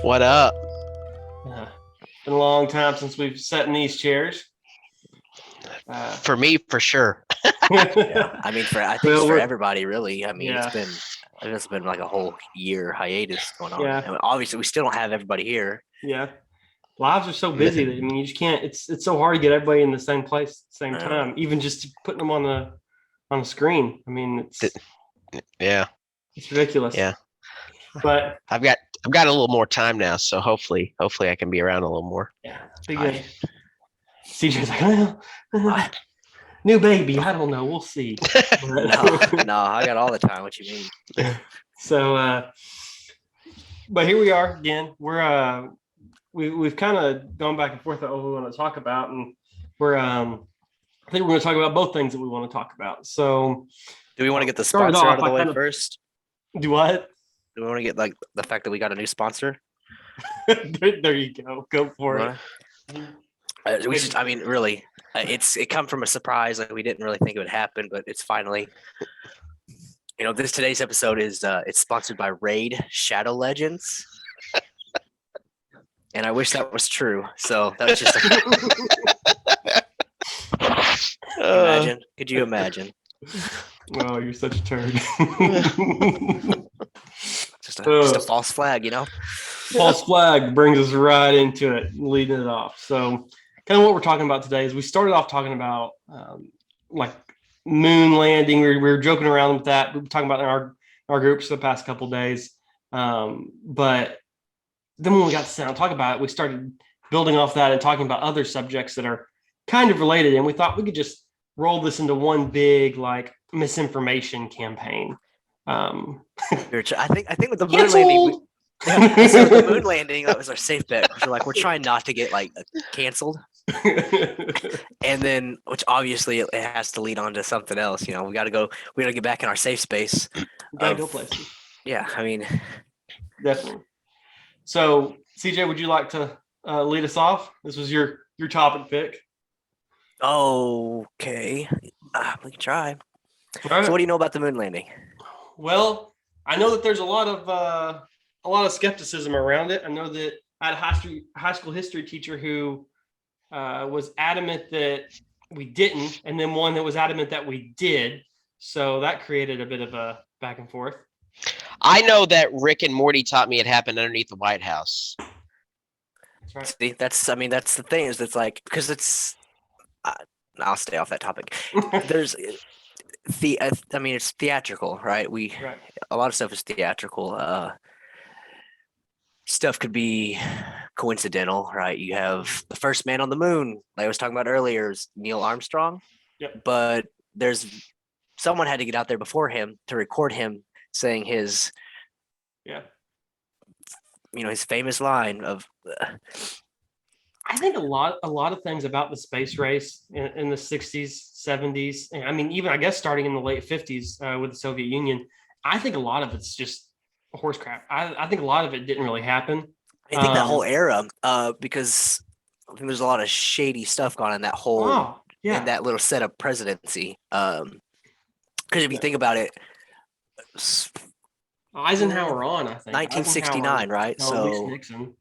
What up? Been a long time since we've sat in these chairs. For me, for sure. Yeah, I mean, I think it's for everybody, really. I mean, yeah. it's been like a whole year hiatus going on. Yeah. And obviously, we still don't have everybody here. Yeah, lives are so busy that you just can't. It's so hard to get everybody in the same place at the same time. Even just putting them on the screen. I mean, it's ridiculous. Yeah, but I've got a little more time now, so hopefully I can be around a little more. Yeah, be good. CJ's like, well, new baby. I don't know. We'll see. No, I got all the time. What you mean? So, but here we are again. We've kind of gone back and forth on what we want to talk about, and I think we're going to talk about both things that we want to talk about. So, do we want to get the sponsor out of the way first? Do what? Do we want to get like the fact that we got a new sponsor? There you go. Go for it. Really, it come from a surprise. Like we didn't really think it would happen, but it's finally. Today's episode is it's sponsored by Raid Shadow Legends, and I wish that was true. So that was just. Imagine? Could you imagine? Oh, you're such a turd. just a false flag, False flag brings us right into it, leading it off. So, kind of what we're talking about today is we started off talking about like moon landing. We were joking around with that. We were talking about in our groups for the past couple of days. But then when we got to sit down and talk about it, we started building off that and talking about other subjects that are kind of related. And we thought we could just roll this into one big like misinformation campaign. I think with the moon landing. So with the moon landing, that was our safe bet. We're trying not to get like canceled, and then which obviously it has to lead on to something else. We got to get back in our safe space. We gotta go places. Yeah, I mean, definitely. So, CJ, would you like to lead us off? This was your topic pick. Okay, we can try. Right. So, what do you know about the moon landing? Well, I know that there's a lot of skepticism around it. I know that I had a high school history teacher who was adamant that we didn't, and then one that was adamant that we did. So that created a bit of a back and forth. I know that Rick and Morty taught me it happened underneath the White House. That's right. See, that's the thing is it's like because it's. I'll stay off that topic. There's. It's theatrical, right? A lot of stuff is theatrical. Stuff could be coincidental, right? You have the first man on the moon, like I was talking about earlier, is Neil Armstrong. Yep. But someone had to get out there before him to record him saying his, his famous line of. I think a lot of things about the space race in the 60s, 70s, I mean, even I guess starting in the late 50s with the Soviet Union, I think a lot of it's just horse crap. I think a lot of it didn't really happen. I think that whole era, because I think there's a lot of shady stuff going on in that whole, in that little setup presidency. Because if you think about it, Eisenhower on, I think. 1969, right? No, at least Nixon.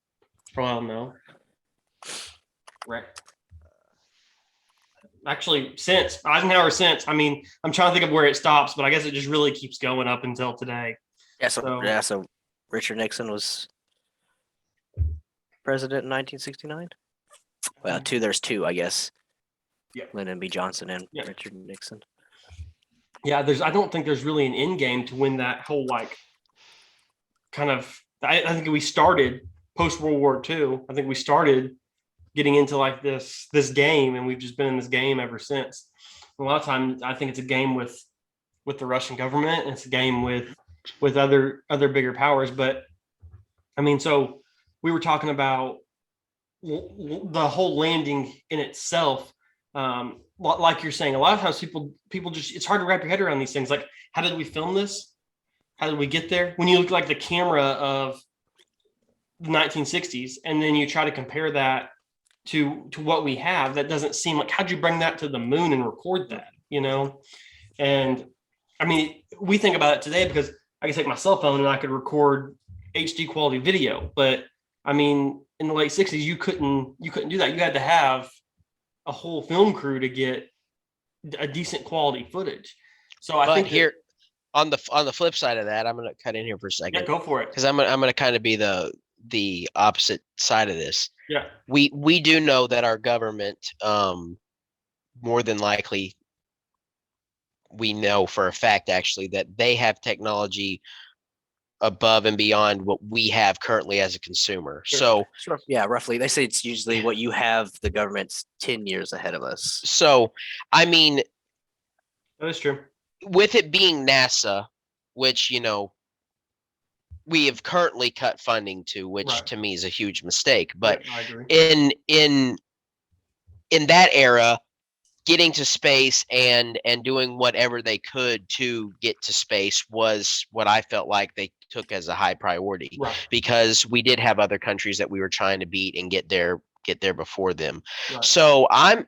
For all I don't know. Right. Actually, since Eisenhower, I mean, I'm trying to think of where it stops, but I guess it just really keeps going up until today. Yeah. So Richard Nixon was president in 1969. Well, there's two, I guess. Yeah. Lyndon B. Johnson and Richard Nixon. Yeah, I don't think there's really an end game to win that whole like kind of. I think we started post World War II. I think we started getting into like this game, and we've just been in this game ever since. A lot of times, I think it's a game with the Russian government, and it's a game with other bigger powers. But I mean, so we were talking about the whole landing in itself. Like you're saying, a lot of times people just, it's hard to wrap your head around these things. Like, how did we film this? How did we get there? When you look like the camera of the 1960s, and then you try to compare that to what we have, that doesn't seem like, how'd you bring that to the moon and record that, And I mean, we think about it today because I can take my cell phone and I could record HD quality video, but I mean, in the late 60s, you couldn't do that. You had to have a whole film crew to get a decent quality footage. So I But think here on the flip side of that, I'm gonna cut in here for a yeah, second go for it. because I'm gonna kind of be the opposite side of this. Yeah. We do know that our government, more than likely, we know for a fact actually that they have technology above and beyond what we have currently as a consumer. Sure. So Sure. Yeah, roughly. They say it's usually what you have. The government's 10 years ahead of us. so I mean, That is true. with it being NASA, which we have currently cut funding to, which Right. to me is a huge mistake. But Yep, I agree. in that era, getting to space and doing whatever they could to get to space was what I felt like they took as a high priority, Right. because we did have other countries that we were trying to beat and get there before them. Right. So I'm,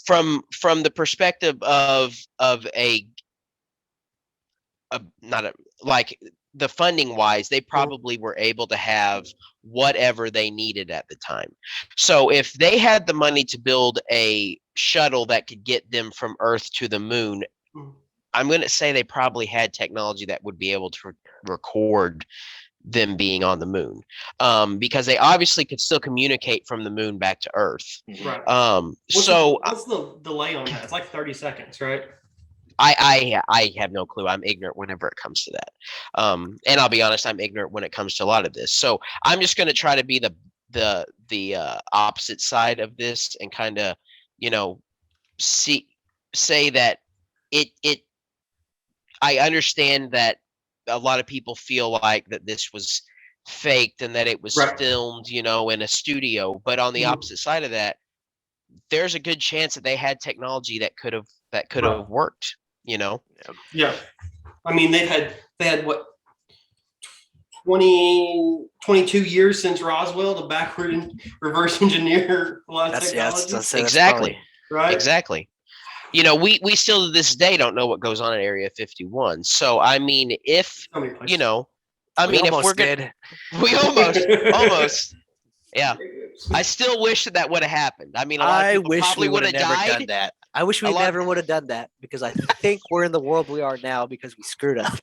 from the perspective of a not a like the funding wise, they probably were able to have whatever they needed at the time. So if they had the money to build a shuttle that could get them from Earth to the moon, Mhm. I'm going to say they probably had technology that would be able to record them being on the moon, because they obviously could still communicate from the moon back to Earth. Right. What's the delay on that? It's like 30 seconds, right? I have no clue. I'm ignorant whenever it comes to that. And I'll be honest, I'm ignorant when it comes to a lot of this. So I'm just going to try to be the opposite side of this and kind of, say that it I understand that a lot of people feel like that this was faked and that it was Right. filmed, in a studio. But on the Mhm. opposite side of that, there's a good chance that they had technology that could have Right. worked. Yeah. I mean, they had what 22 years since Roswell to backward and reverse engineer a lot of technology. Exactly. Right. Exactly. We still to this day don't know what goes on in Area 51. So I mean, if So many places. if we're did. we almost, yeah. I still wish that would have happened. I mean, a lot of I people wish probably we would would have have never done died. that. I wish we A lot- never would have done that because I think we're in the world we are now because we screwed up.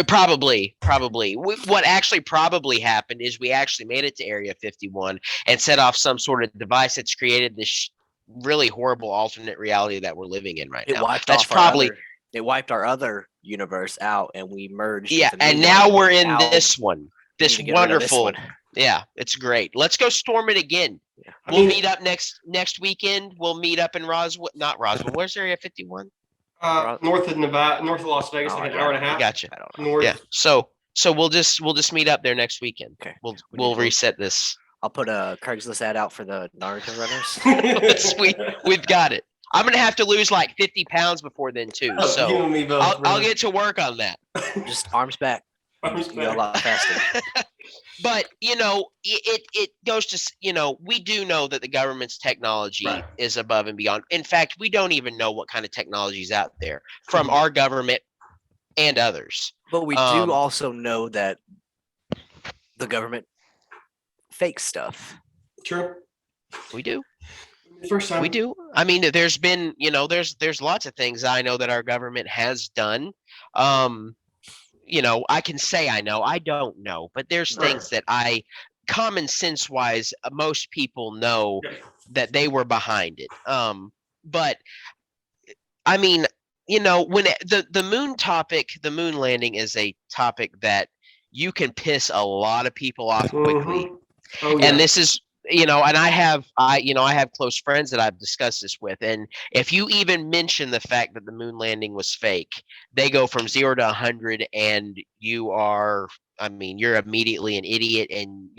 Probably. What actually probably happened is we actually made it to Area 51 and set off some sort of device that's created this really horrible alternate reality that we're living in right It now. wiped That's off probably it wiped our other universe out and we merged. yeah. with a new And now one. we're in Now this one. we This need to get rid of this wonderful. one. Yeah, it's great. Let's go storm it again. Yeah. We'll meet up next weekend. We'll meet up in Roswell. Not Roswell. Where's Area 51? North of Nevada, north of Las Vegas, Oh, like an yeah, hour and a half. Gotcha. I don't know. North. Yeah. So we'll just meet up there next weekend. Okay. We'll reset this. I'll put a Craigslist ad out for the Naruto runners. Sweet. We've got it. I'm gonna have to lose like 50 pounds before then too. Oh, you So and me both, I'll brother. get to work on that. Just arms back. Arms You go a back. lot faster. But it goes to we do know that the government's technology Right. is above and beyond. In fact, we don't even know what kind of technology is out there from Mhm. our government and others. But we Um, do also know that the government fakes stuff. True. We do. First time. We do. I mean, there's been, there's lots of things I know that our government has done. I can say I know, I don't know, but there's Right. things that common sense wise, most people know Yeah. that they were behind it. But I mean, when the moon landing is a topic that you can piss a lot of people off quickly. Mhm. Oh, yeah. And this is, and I have close friends that I've discussed this with. And if you even mention the fact that the moon landing was fake, they go from 0 to 100 and you're immediately an idiot. And,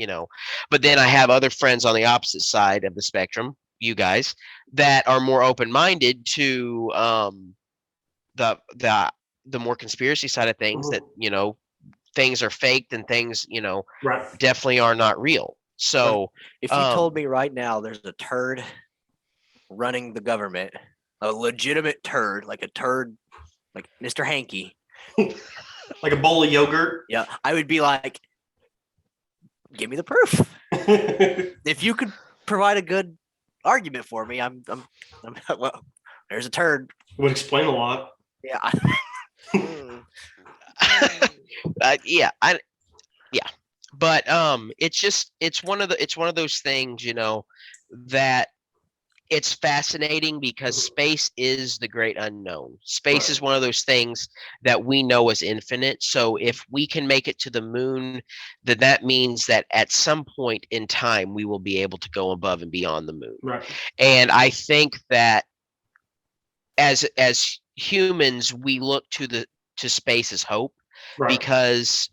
but then I have other friends on the opposite side of the spectrum, you guys, that are more open-minded to the more conspiracy side of things, that, things are faked and things, Right. definitely are not real. So If you told me right now there's a turd running the government, a legitimate turd, like Mr. Hanky, Like a bowl of yogurt. yeah, I would be like, give me the proof. If you could provide a good argument for me, I'm well. There's a turd. Would explain a lot. Yeah. Yeah, but it's one of those things, that it's fascinating because space is the great unknown. Space Right. is one of those things that we know is infinite. So if we can make it to the moon, then that means that at some point in time we will be able to go above and beyond the moon. Right. And I think that as humans, we look to space as hope, Right. because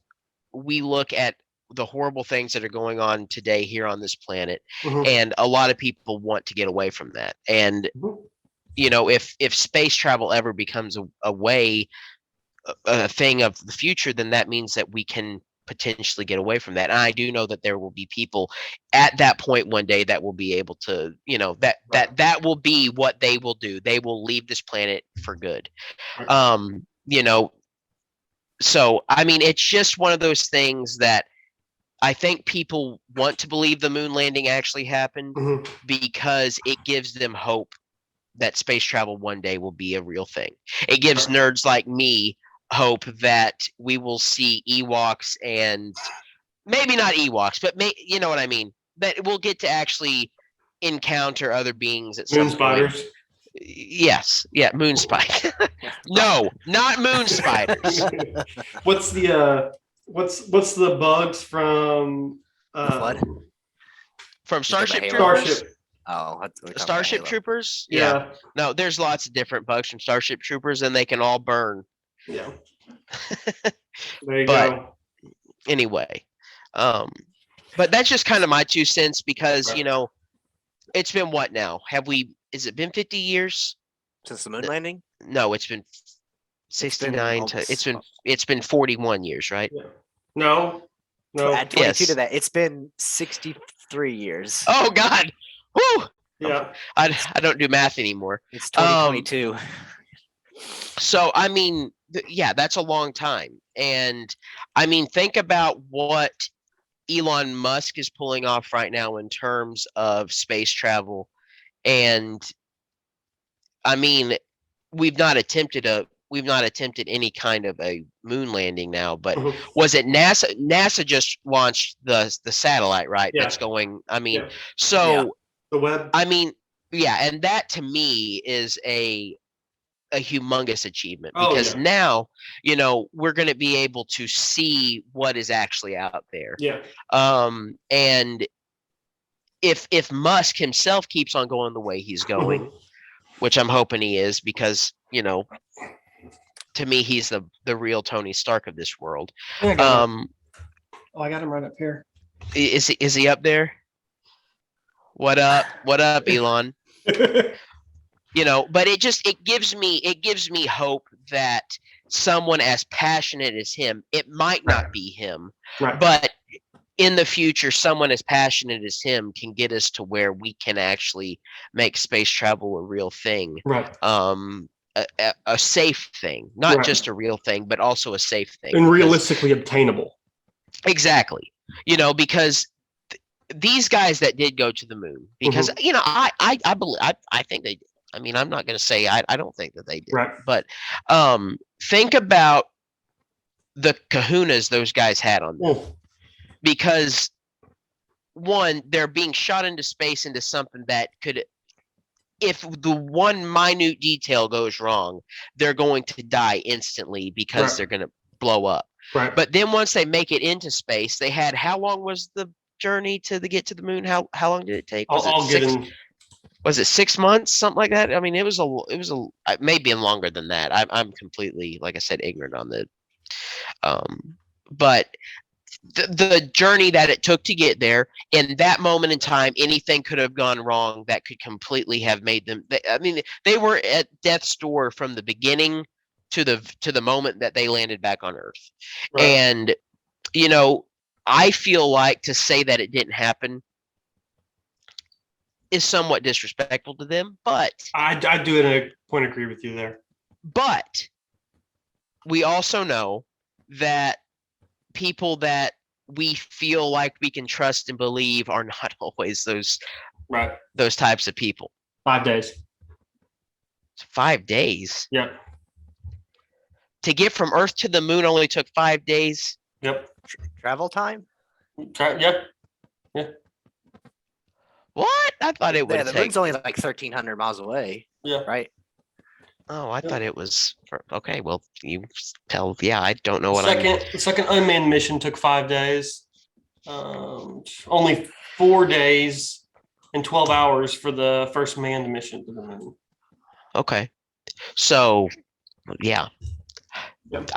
we look at the horrible things that are going on today here on this planet, Mhm. and a lot of people want to get away from that. And Mhm. if space travel ever becomes a thing of the future, then that means that we can potentially get away from that. And I do know that there will be people at that point one day that will be able to, that will be what they will do. They will leave this planet for good. Right. So I mean, it's just one of those things that I think people want to believe the moon landing actually happened, Mhm. because it gives them hope that space travel one day will be a real thing. It gives nerds like me hope that we will see Ewoks, and maybe not Ewoks, but you know what I mean? That we'll get to actually encounter other beings at Moon some point. spiders. Yes. Yeah, moon spider. No, not moon spiders. What's the bugs from The Flood? From Just Starship about Halo. Troopers? Starship? Oh, we're talking about Starship Halo. Troopers? Yeah. No, there's lots of different bugs from Starship Troopers, and they can all burn. Yeah. There you But go. anyway, but that's just kind of my 2 cents, because Right. it's been what now? Is it been 50 years? Since the moon landing? No, it's been 69 almost- it's been 41 years, right? Yeah. No. Add 22 to Yes. that. It's been 63 years. Oh God. Whew. Yeah. I don't do math anymore. It's 2022. So I mean, yeah, that's a long time. And I mean, think about what Elon Musk is pulling off right now in terms of space travel. And I mean, we've not attempted any kind of a moon landing now, but Mhm. was it NASA just launched the satellite, right? Yeah. That's going, I mean, Yeah. so The web. I mean, yeah, and that to me is a humongous achievement, Oh, because yeah. now, we're going to be able to see what is actually out there. Yeah. And if Musk himself keeps on going the way he's going, Mhm. which I'm hoping he is, because, to me, he's the real Tony Stark of this world. I got him right up here. Is he up there? What up, Elon? But it gives me hope that someone as passionate as him, it might not be him, Right. but in the future, someone as passionate as him can get us to where we can actually make space travel a real thing. Right. A safe thing, not Right. just a real thing, but also a safe thing. And because- realistically obtainable. Exactly. Because these guys that did go to the moon, because I believe, I think they did. I mean, I'm not going to say I don't think that they did, Right. but think about the kahunas those guys had on them, because one, they're being shot into space into something that could, if the one minute detail goes wrong, they're going to die instantly, because Right. they're going to blow up. Right. But then once they make it into space, they had, how long was the journey to get to the moon? How long did it take? Was it 6 months, something like that? I mean, it may be longer than that. I'm completely, like I said, ignorant on the, but the journey that it took to get there, in that moment in time, anything could have gone wrong that could completely have made them. I mean, they were at death's door from the beginning to the moment that they landed back on Earth. Right. And I feel like to say that it didn't happen is somewhat disrespectful to them, but I do it in a point agree with you there. But we also know that people that we feel like we can trust and believe are not always Right. those types of people. 5 days. 5 days Yep. to get from Earth to the moon only took 5 days. Yep. Travel time? Yep. What? I thought it would Yeah, the take. moon's only like 1,300 miles away, Yeah. right? Oh, I thought it was. Okay, well, you tell. Yeah, I don't know what The second unmanned mission took 5 days. Only 4 days and 12 hours for the first manned mission to the moon. Okay, so yeah, Yep.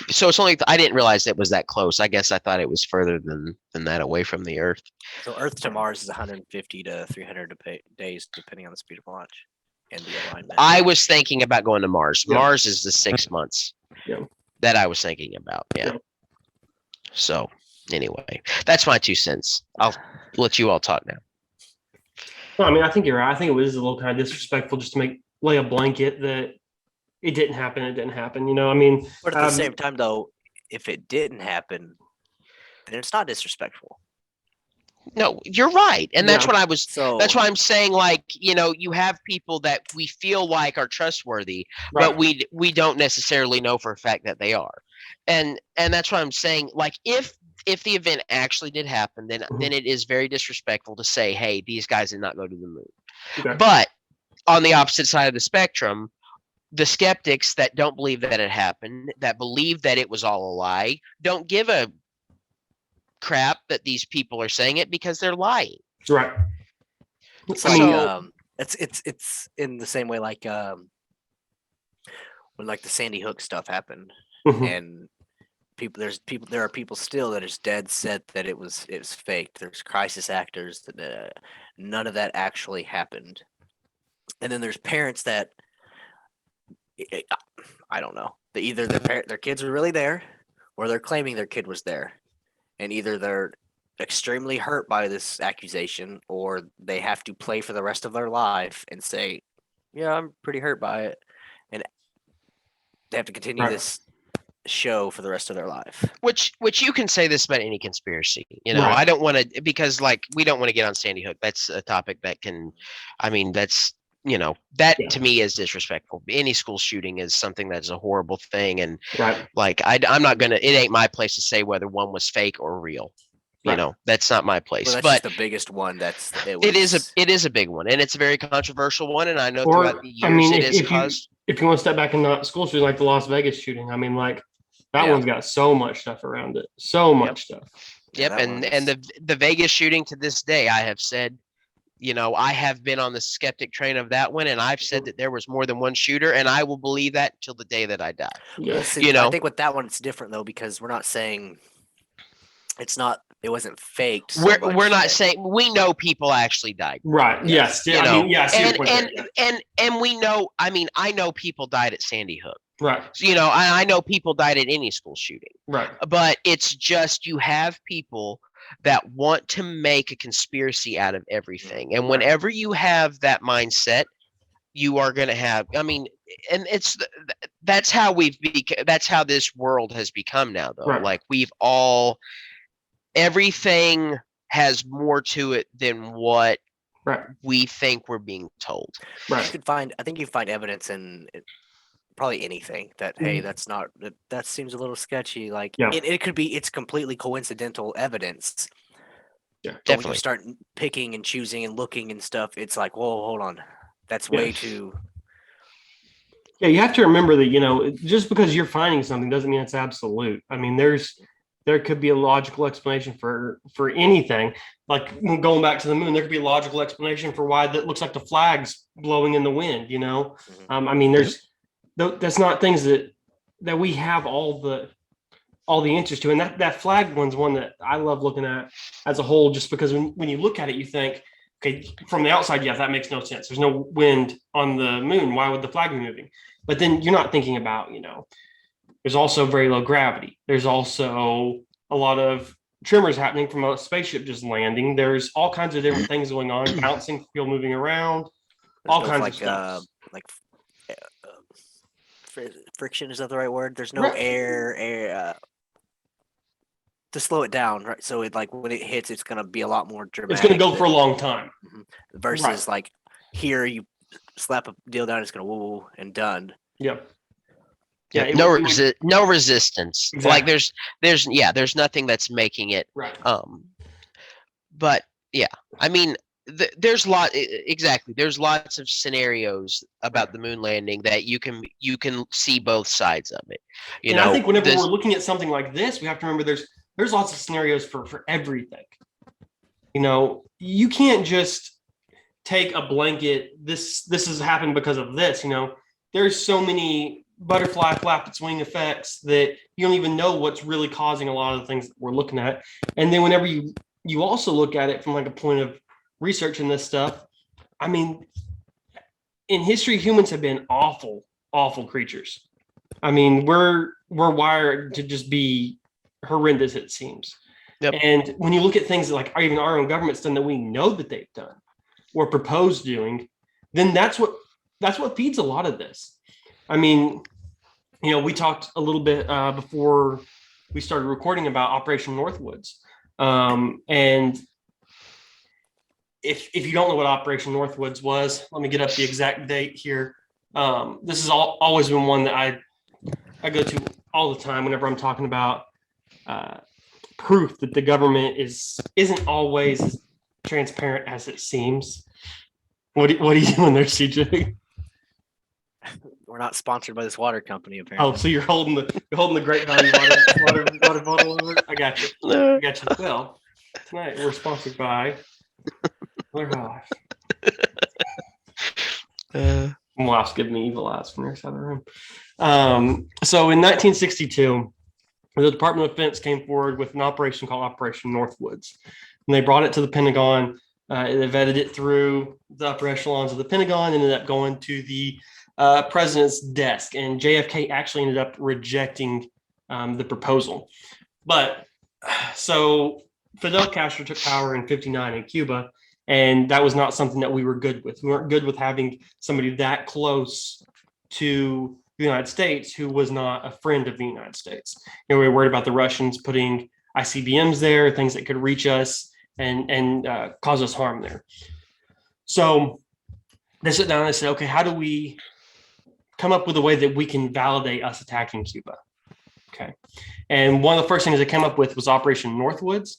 So it's only. I didn't realize it was that close. I guess I thought it was further than that away from the Earth. So Earth to Mars is 150 to 300 days, depending on the speed of launch and the alignment. I was thinking about going to Mars. Yeah. Mars is the 6 months Yeah. that I was thinking about. Yeah. Yeah. So anyway, that's my 2 cents. I'll let you all talk now. No, I mean, I think you're right. I think it was a little kind of disrespectful just to lay a blanket that it didn't happen. It didn't happen. You know, I mean, But at the same time, though, if it didn't happen, then it's not disrespectful. No, you're right, and that's Yeah. what I was. So That's why I'm saying, like, you have people that we feel like are trustworthy, right. but we don't necessarily know for a fact that they are, and that's why I'm saying, like, if the event actually did happen, then it is very disrespectful to say, hey, these guys did not go to the moon. Okay. But on the opposite side of the spectrum, the skeptics that don't believe that it happened, that believe that it was all a lie, don't give a crap that these people are saying it because they're lying. Right. it's I like mean, it's in the same way like when like the Sandy Hook stuff happened mhm. and there are people still that is dead set that it was faked. There's crisis actors that none of that actually happened, and then there's parents that I don't know. Either their kids were really there, or they're claiming their kid was there, and either they're extremely hurt by this accusation, or they have to play for the rest of their life and say, "Yeah, I'm pretty hurt by it," and they have to continue Right. this show for the rest of their life. Which you can say this about any conspiracy. Right. I don't want to, because like we don't want to get on Sandy Hook. That's a topic that can, I mean, that's that Yeah. to me is disrespectful. Any school shooting is something that's a horrible thing, and Right. like I'm not gonna. It ain't my place to say whether one was fake or real. Right. That's not my place. Well, that's but just the biggest one. it is a big one, and it's a very controversial one. And I know Or, throughout the years I mean, it has if caused. you want to step back and not school shooting like the Las Vegas shooting, I mean, like that Yeah. one's got so much stuff around it, so much stuff. Yep, that and one's- the Vegas shooting to this day, I have said, I have been on the skeptic train of that one, and I've said that there was more than one shooter, and I will believe that till the day that I die. Yeah. Well, see, I think with that one it's different though because we're not saying it wasn't faked. So We're much not that- saying we know people actually died. Right. Yes. Yeah. I mean, yeah. I see your point there, And we know. I mean, I know people died at Sandy Hook. yeah. Right. So, I know people died at any school shooting. Right. But it's just you have people that want to make a conspiracy out of everything, and Right. whenever you have that mindset, you are going to have. I mean, and that's how that's how this world has become now, though. Right. Like everything has more to it than what Right. we think we're being told. Right. I think you find evidence in probably anything that hey, that's not that seems a little sketchy. Like Yeah. it could be it's completely coincidental evidence. Yeah. But when Definitely. you start picking and choosing and looking and stuff, it's like, whoa, hold on, that's way Yeah. too. Yeah, you have to remember that, just because you're finding something doesn't mean it's absolute. I mean, there could be a logical explanation for anything. Like going back to the moon, there could be a logical explanation for why that looks like the flag's blowing in the wind, I mean, that's not things that we have all the answers to. And that flag one's one that I love looking at as a whole, just because when you look at it, you think, okay, from the outside, yeah, that makes no sense. There's no wind on the moon. Why would the flag be moving? But then you're not thinking about, there's also very low gravity. There's also a lot of tremors happening from a spaceship just landing. There's all kinds of different things going on, bouncing, people moving around, all kinds of stuff. Friction, is that the right word? There's no Right. air. to slow it down, right? So it like when it hits, it's gonna be a lot more dramatic. It's going to go for a long time. Versus Right. like here, you slap a deal down, it's gonna woo and done. Yep. Yeah, it no would- no resistance. Like Exactly. there's nothing that's making it. Right. But yeah, I mean, there's there's lots of scenarios about the moon landing that you can see both sides of it. And I think whenever we're looking at something like this, we have to remember there's lots of scenarios for everything. You know, you can't just take a blanket. This has happened because of this. You know, there's so many butterfly flap its wing effects that you don't even know what's really causing a lot of the things that we're looking at. And then whenever you also look at it from like a point of researching this stuff, I mean, in history, humans have been awful creatures. I mean, we're wired to just be horrendous, it seems. Yep. And when you look at things like even our own government's done that we know that they've done or proposed doing, then that's what feeds a lot of this. I mean, you know, we talked a little bit before we started recording about Operation Northwoods. And if you don't know what Operation Northwoods was, let me get up the exact date here. This has always been one that I go to all the time whenever I'm talking about proof that the government isn't always as transparent as it seems. What are you doing there, CJ? We're not sponsored by this water company, apparently. Oh, so you're holding the Great Value water bottle over. I got you. Well, tonight we're sponsored by Miller High Life. Mouse giving me evil eyes from your side of the room. So in 1962, the Department of Defense came forward with an operation called Operation Northwoods, and they brought it to the Pentagon. They vetted it through the upper echelons of the Pentagon, ended up going to the president's desk, and JFK actually ended up rejecting the proposal. But so Fidel Castro took power in '59 in Cuba, and that was not something that we were good with. We weren't good with having somebody that close to the United States who was not a friend of the United States. You know, we were worried about the Russians putting ICBMs there, things that could reach us and cause us harm there. So they sit down and they said, okay, how do we come up with a way that we can validate us attacking Cuba? Okay. And one of the first things they came up with was Operation Northwoods.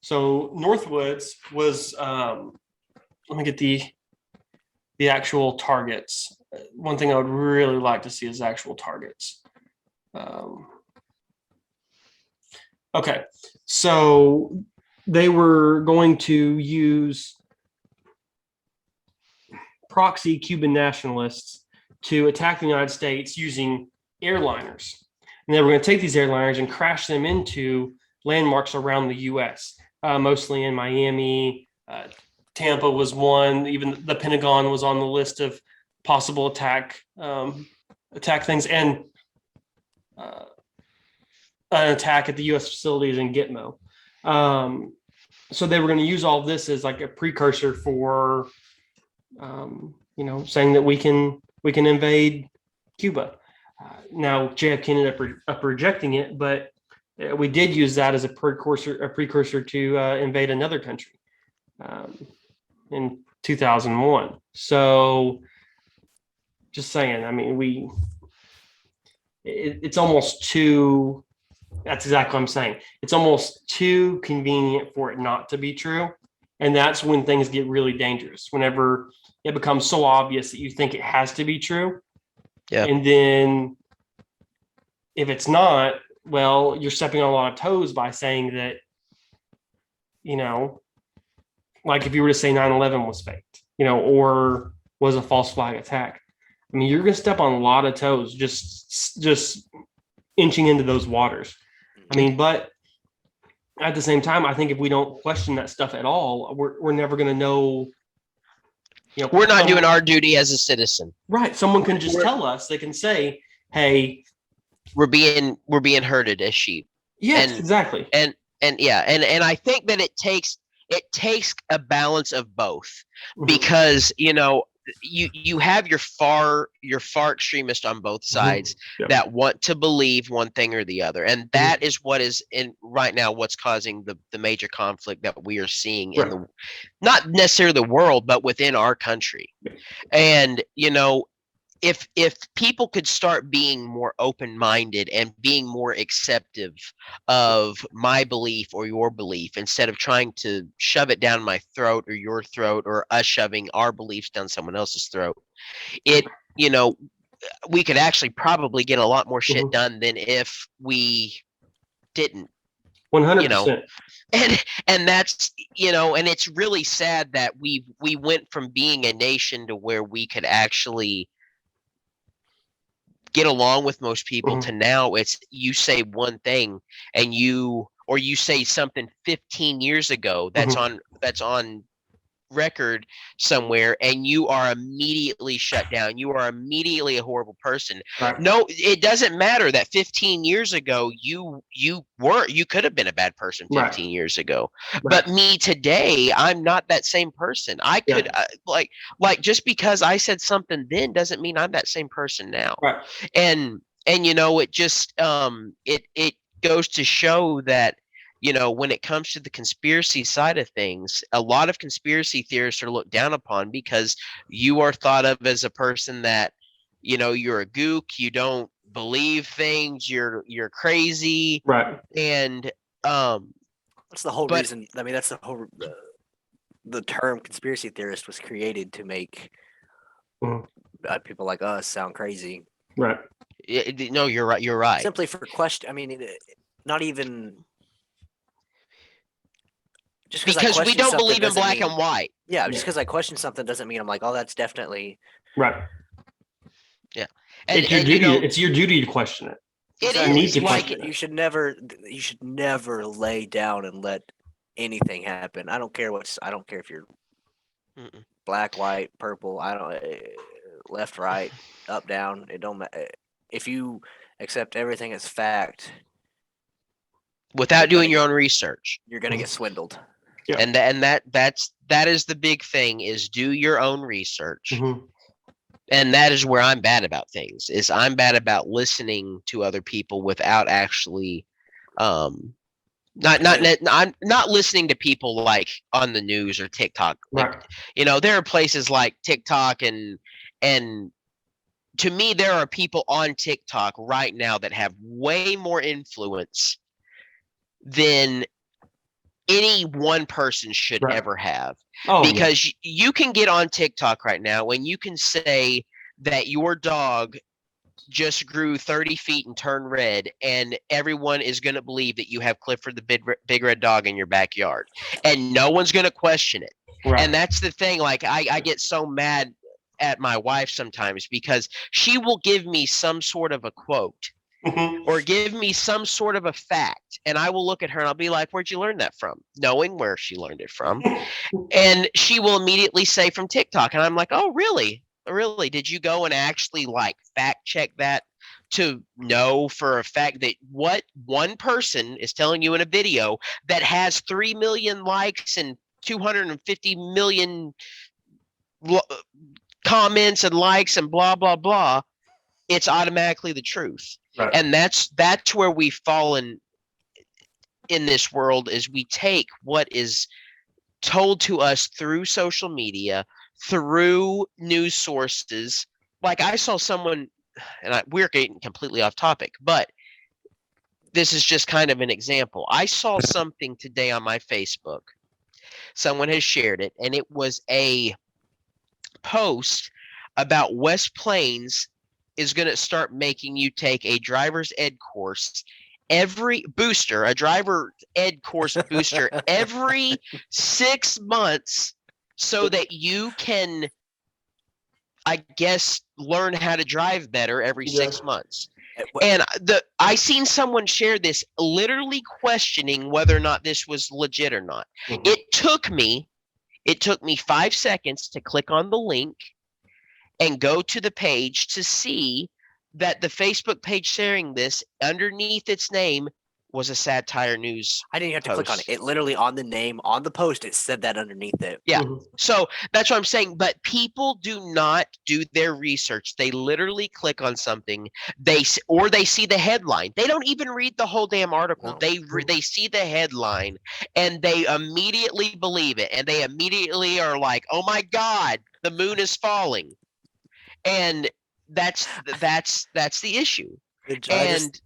So Northwoods was, let me get the actual targets. One thing I would really like to see is actual targets. Okay. So they were going to use proxy Cuban nationalists to attack the United States using airliners. And they were going to take these airliners and crash them into landmarks around the U.S., mostly in Miami. Tampa was one. Even the Pentagon was on the list of possible attack things, and an attack at the U.S. facilities in Gitmo. So they were going to use all of this as like a precursor for, saying that we can invade Cuba. Now JFK ended up rejecting it, but we did use that as a precursor to invade another country in 2001. So just saying, I mean, it's almost too. That's exactly what I'm saying. It's almost too convenient for it not to be true. And that's when things get really dangerous, whenever it becomes so obvious that you think it has to be true. Yeah. And then if it's not, well, you're stepping on a lot of toes by saying that, like if you were to say 9/11 was faked, or was a false flag attack. I mean, you're going to step on a lot of toes just inching into those waters. I mean, but at the same time, I think if we don't question that stuff at all, we're never going to know. We're not doing our duty as a citizen. Right. Someone can just tell us. They can say, "Hey, we're being herded as sheep." Yes, exactly. And I think that it takes a balance of both, because you have your far extremist on both sides Yep. that want to believe one thing or the other, and that is what is in right now what's causing the major conflict that we are seeing in the not necessarily the world but within our country. And if people could start being more open-minded and being more acceptive of my belief or your belief instead of trying to shove it down my throat or your throat or us shoving our beliefs down someone else's throat, it we could actually probably get a lot more shit done than if we didn't. 100%. And that's and it's really sad that we went from being a nation to where we could actually get along with most people to now it's you say one thing and you say something 15 years ago that's on record somewhere and you are immediately shut down. You are immediately a horrible person. Right. No, it doesn't matter that 15 years ago you could have been a bad person 15 years ago. But me today, I'm not that same person. I could like just because I said something then doesn't mean I'm that same person now. Right. And it just it goes to show that when it comes to the conspiracy side of things, a lot of conspiracy theorists are looked down upon because you are thought of as a person that, you're a gook, you don't believe things, you're crazy. Right. And that's the whole reason. I mean, that's the whole the term conspiracy theorist was created to make people like us sound crazy. Right. No, you're right. You're right. Simply for question. I mean, not even. Just because we don't believe in black and white. Yeah, just because I question something doesn't mean I'm like, oh, that's definitely right. Yeah, it's your duty. It's your duty to question it. You should never lay down and let anything happen. I don't care if you're black, white, purple. I don't left, right, up, down. It don't matter. If you accept everything as fact without doing your own research, you're gonna get swindled. Yeah. And that is the big thing, is do your own research. And that is where I'm bad about things, is I'm bad about listening to other people without actually I'm not listening to people like on the news or TikTok. Like, there are places like TikTok and to me there are people on TikTok right now that have way more influence than any one person should ever have. Because you can get on TikTok right now and you can say that your dog just grew 30 feet and turned red, and everyone is going to believe that you have Clifford the big red dog in your backyard, and no one's going to question it. And that's the thing. Like, I get so mad at my wife sometimes because she will give me some sort of a quote or give me some sort of a fact, and I will look at her and I'll be like, where'd you learn that from? Knowing where she learned it from. And she will immediately say from TikTok, and I'm like, oh, really? Did you go and actually like fact check that to know for a fact that what one person is telling you in a video that has 3 million likes and 250 million comments and likes and blah blah blah, it's automatically the truth? And that's where we've fallen in this world, is we take what is told to us through social media, through news sources. Like, I saw someone, and we're getting completely off topic, but this is just kind of an example. I saw something today on my Facebook. Someone has shared it, and it was a post about West Plains is going to start making you take a driver's ed course every 6 months, so that you can, I guess, learn how to drive better every 6 months. And I seen someone share this, literally questioning whether or not this was legit or not. It took me 5 seconds to click on the link and go to the page to see that the Facebook page sharing this, underneath its name, was a satire news. I didn't have to click on it. Post. It literally on the name on the post, it said that underneath it. Yeah. Mhm. So that's what I'm saying. But people do not do their research. They literally click on something. They see the headline. They don't even read the whole damn article. No. They see the headline and they immediately believe it. And they immediately are like, "Oh my God, the moon is falling," and that's the issue. And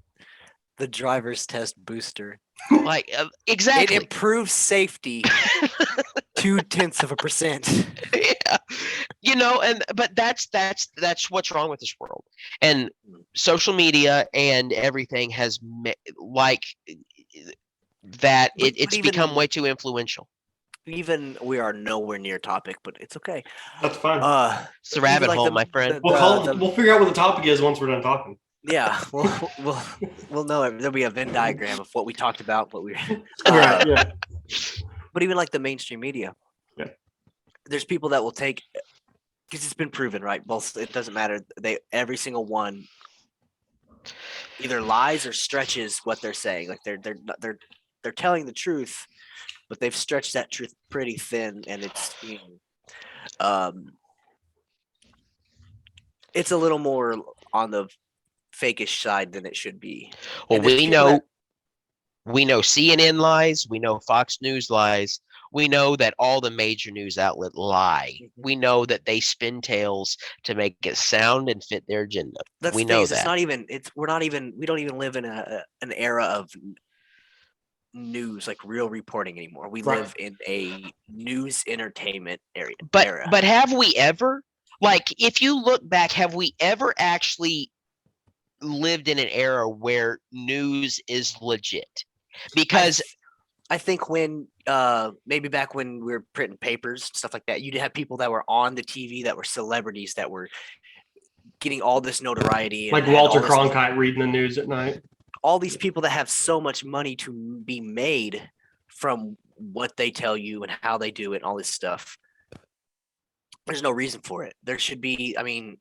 The driver's test booster. like It exactly. improves safety 0.2%. Yeah. But that's what's wrong with this world, and social media and everything has like that. But It's even- become way too influential. Even we are nowhere near topic, but it's okay. That's fine. It's the rabbit hole, my friend. We'll figure out what the topic is once we're done talking. Yeah, we'll know it. There'll be a Venn diagram of what we talked about, what we. Right, yeah. But even like the mainstream media, Yeah. There's people that will take, because it's been proven, right? Both, it doesn't matter. Every single one either lies or stretches what they're saying. Like they're telling the truth, but they've stretched that truth pretty thin, and it's a little more on the fakish side than it should be. Well, And there's we people know CNN lies. We know Fox News lies. We know that all the major news outlet lie. We know that they spin tales to make it sound and fit their agenda. That's We the thing know is, that. we don't even live in an era of news, like real reporting anymore. We Right. live in a news entertainment era. But have we ever, like, if you look back, have we ever actually lived in an era where news is legit? Because I think when maybe back when we were printing papers, stuff like that, you'd have people that were on the TV that were celebrities that were getting all this notoriety. Like and Walter all this- Cronkite reading the news at night. all these people that have so much money to be made from what they tell you and how they do it and all this stuff. There's no reason for it. There should be, and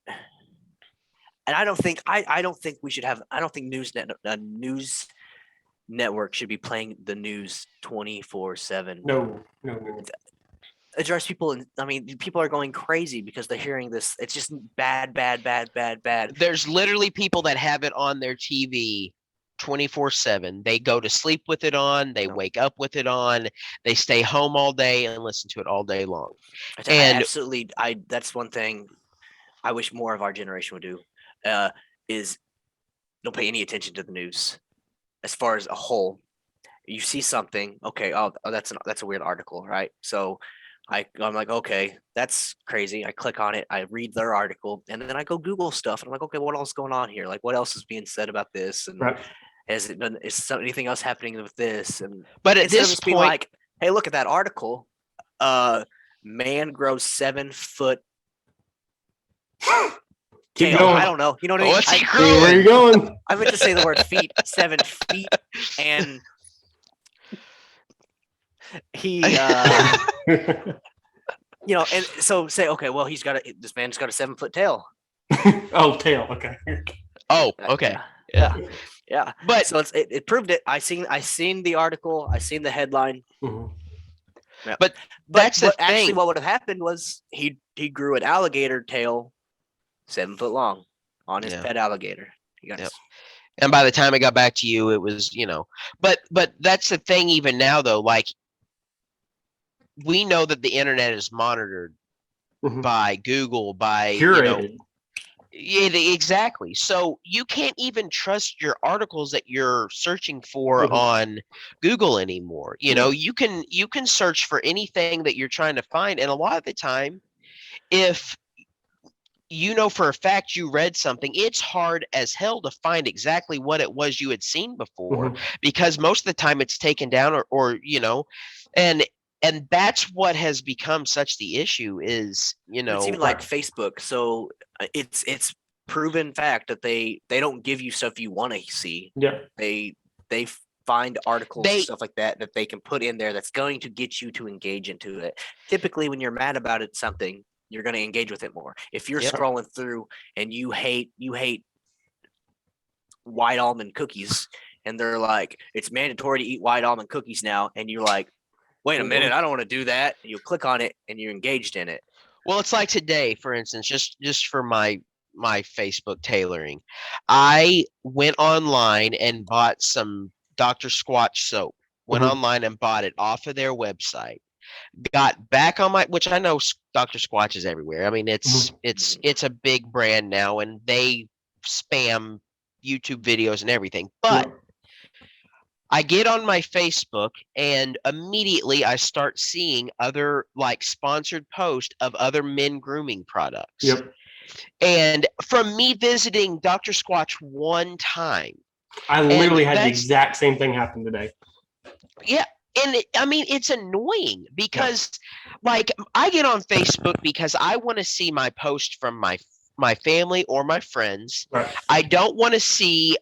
I don't think we should have, I don't think a news network should be playing the news 24/7. No. It drives people, and people are going crazy because they're hearing this. It's just bad. there's literally people that have it on their TV 24/7. They go to sleep with it on, they wake up with it on, they stay home all day and listen to it all day long. That's one thing I wish more of our generation would do, is don't pay any attention to the news as far as a whole. You see something, okay, that's a weird article, right? So I'm like, okay, that's crazy. I click on it, I read their article, and then I go Google stuff, and I'm like, okay, what else is going on here? Like, what else is being said about this? And Right. is anything else happening with this? And But at instead of this just being point, like, hey, look at that article. Man grows 7 foot. Keep tail. going. I don't know. You know what I mean? what's he Where are growing? you going? I meant to say the word feet. 7 feet, and he, and so say, okay, well, this man's got a 7 foot tail. Oh, tail. Okay. Oh, okay. Yeah. But So it proved it. I seen the article. I seen the headline. Mhm. But that's the actually thing. what would have happened was he grew an alligator tail 7 foot long on his Yeah. pet alligator. He got Yep. And by the time it got back to you, it was, but that's the thing even now though, like we know that the internet is monitored Mhm. by Google, by Curated. yeah, exactly. So you can't even trust your articles that you're searching for Mhm. on Google anymore. You can search for anything that you're trying to find, and a lot of the time, if you know for a fact you read something, it's hard as hell to find exactly what it was you had seen before Mhm. because most of the time it's taken down or and that's what has become such the issue is, It's even like Facebook. So it's proven fact that they don't give you stuff you want to see. Yeah. They find articles and stuff like that they can put in there that's going to get you to engage into it. Typically, when you're mad about something, you're going to engage with it more. If you're Yep. scrolling through and you hate white almond cookies, and they're like, it's mandatory to eat white almond cookies now, and you're like, wait a minute, I don't want to do that. And you click on it, and you're engaged in it. Well, it's like today, for instance, just for my Facebook tailoring, I went online and bought some Dr. Squatch soap. Went online and bought it off of their website. Got back on my, which I know Dr. Squatch is everywhere. I mean, it's a big brand now, and they spam YouTube videos and everything. But I get on my Facebook, and immediately I start seeing other like sponsored posts of other men grooming products. Yep. And from me visiting Dr. Squatch one time, I literally had the exact same thing happen today. Yeah. And I mean, it's annoying because like I get on Facebook because I want to see my post from my family or my friends. Right. I don't want to see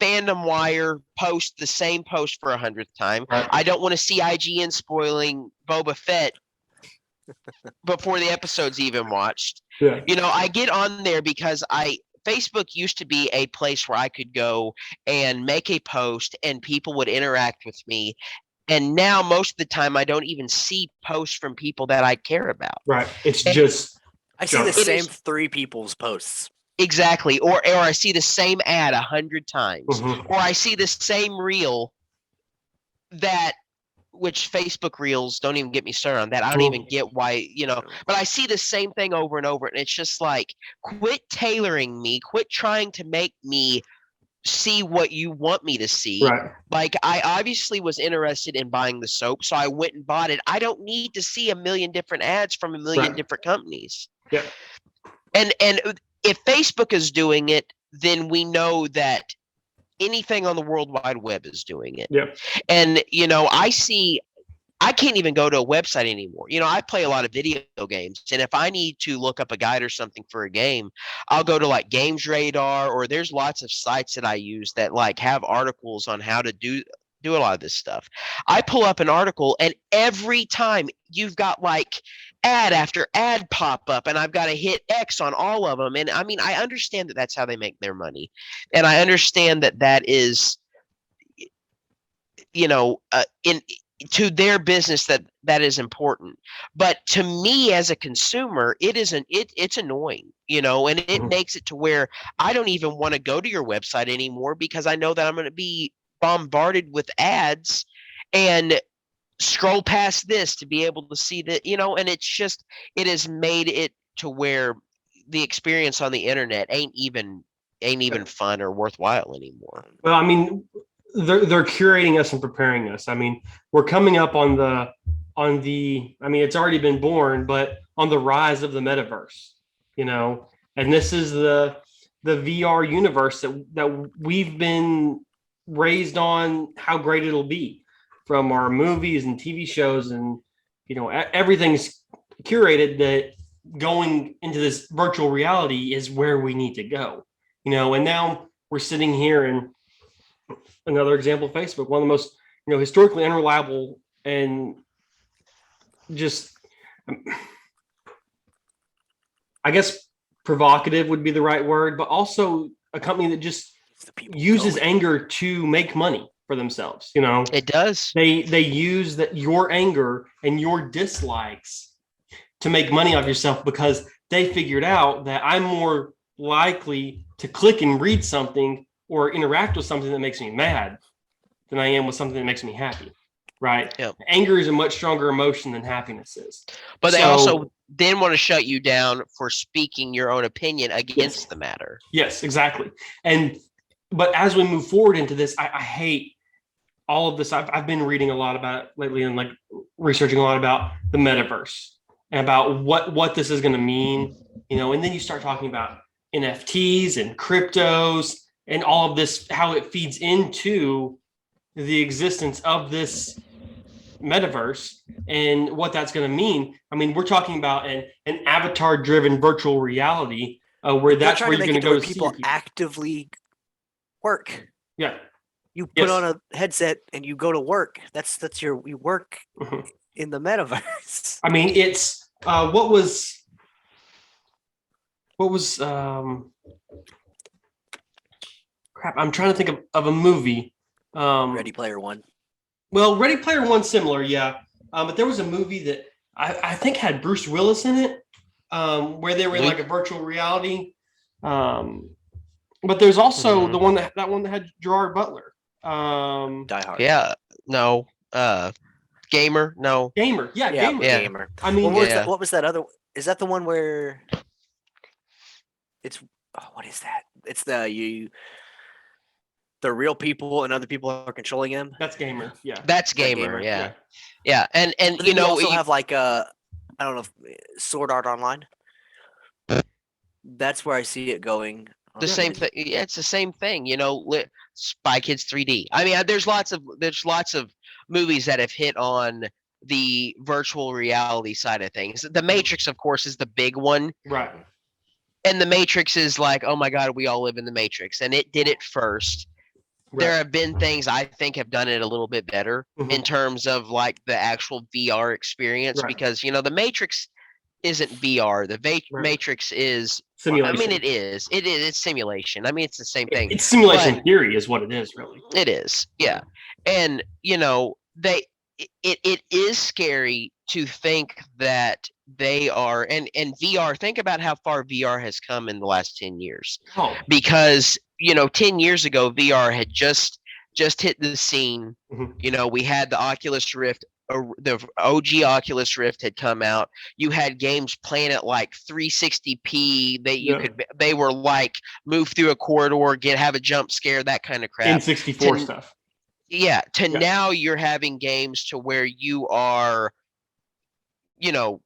Fandom Wire post the same post for 100th time. Right. I don't want to see IGN spoiling Boba Fett before the episode's even watched. Yeah. You know, I get on there because Facebook used to be a place where I could go and make a post and people would interact with me. And now most of the time I don't even see posts from people that I care about. Right. It's just I see the same 3 people's posts. Exactly. Or I see the same ad 100 times. Or I see the same reel which Facebook reels, don't even get me started on that. I don't even get why, but I see the same thing over and over. And it's just like, quit tailoring me, quit trying to make me see what you want me to see. Right. Like, I obviously was interested in buying the soap, so I went and bought it. I don't need to see a million different ads from a million different companies. Yeah. And if Facebook is doing it, then we know that anything on the World Wide Web is doing it. Yeah. And, I can't even go to a website anymore. I play a lot of video games, and if I need to look up a guide or something for a game, I'll go to like Games Radar, or there's lots of sites that I use that like have articles on how to do a lot of this stuff. I pull up an article, and every time you've got like ad after ad pop up, and I've got to hit X on all of them. And I mean, I understand that that's how they make their money, and I understand that is, to their business that is important. But to me as a consumer, it's annoying, and it makes it to where I don't even want to go to your website anymore because I know that I'm going to be bombarded with ads and scroll past this to be able to see that, and it has made it to where the experience on the internet ain't even fun or worthwhile anymore. Well, I mean, they're curating us and preparing us. I mean, we're coming up on the I mean, it's already been born, but on the rise of the metaverse, and this is the VR universe that we've been raised on how great it'll be from our movies and TV shows, and everything's curated that going into this virtual reality is where we need to go, and now we're sitting here, and another example, Facebook, one of the most historically unreliable and just, I guess provocative would be the right word, but also a company that just uses anger to make money for themselves. It does. They use that your anger and your dislikes to make money off yourself, because they figured out that I'm more likely to click and read something or interact with something that makes me mad than I am with something that makes me happy. Right. Yep. Anger is a much stronger emotion than happiness is. But they also then want to shut you down for speaking your own opinion against the matter. Yes, exactly. But as we move forward into this, I hate all of this. I've been reading a lot about it lately and like researching a lot about the metaverse and about what this is going to mean, and then you start talking about NFTs and cryptos and all of this, how it feeds into the existence of this metaverse and what that's going to mean. I mean, we're talking about an avatar-driven virtual reality where that's where you're going to go to people actively work. Yeah. You put on a headset and you go to work. You work in the metaverse. I mean, it's what was crap. I'm trying to think of a movie. Ready Player One. Well, Ready Player One similar, yeah. But there was a movie that I think had Bruce Willis in it, where they were in like a virtual reality. But there's also the one that had Gerard Butler. Die Hard. Yeah. No. Gamer. No. Gamer. Yeah, Yeah, Gamer. Yeah. Gamer. I mean, What was that other? Is that the one where it's? Oh, what is that? It's the real people and other people are controlling him. That's Gamer. Yeah. That's Is that gamer. Yeah. Yeah. And But you then know, also have like I don't know, Sword Art Online. That's where I see it going. the same thing. Yeah, it's the same thing. You know, Spy Kids 3D. I mean, there's lots of movies that have hit on the virtual reality side of things. The Matrix, of course, is the big one. Right. And the Matrix is like, oh my God, we all live in the Matrix, and it did it first. Right. There have been things I think have done it a little bit better in terms of like the actual VR experience, because you know the Matrix isn't VR. The Matrix is simulation. I mean, it is. It's simulation. I mean, it's the same thing. It's simulation theory, is what it is, really. It is, yeah. And you know, it is scary to think that they are and VR. Think about how far VR has come in the last 10 years. Oh. Because you know, 10 years ago, VR had just hit the scene. You know, we had the Oculus Rift. The OG Oculus Rift had come out. You had games playing at like 360p that you could. They were like move through a corridor, have a jump scare, that kind of crap. N64 stuff. Yeah. Now you're having games to where you are, you know,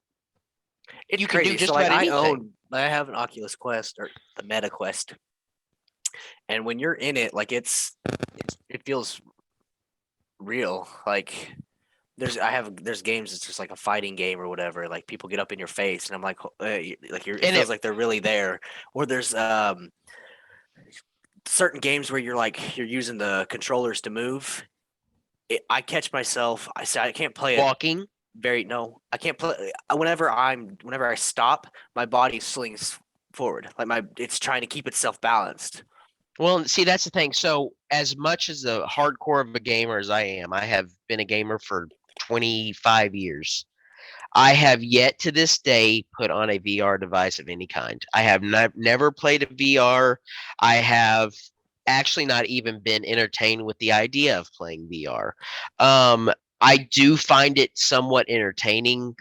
you can do just about anything. I have an Oculus Quest or the Meta Quest, and when you're in it, like it feels real. Like there's games it's just like a fighting game or whatever. Like people get up in your face, and I'm like, it feels like they're really there. Or there's certain games where you're using the controllers to move. I catch myself. I say I can't play walking. I can't play whenever I stop, my body slings forward. Like it's trying to keep itself balanced. Well, see, that's the thing. So as much as a hardcore of a gamer as I am, I have been a gamer for 25 years. I have yet to this day put on a VR device of any kind. I have never played a VR. I have actually not even been entertained with the idea of playing VR. I do find it somewhat entertaining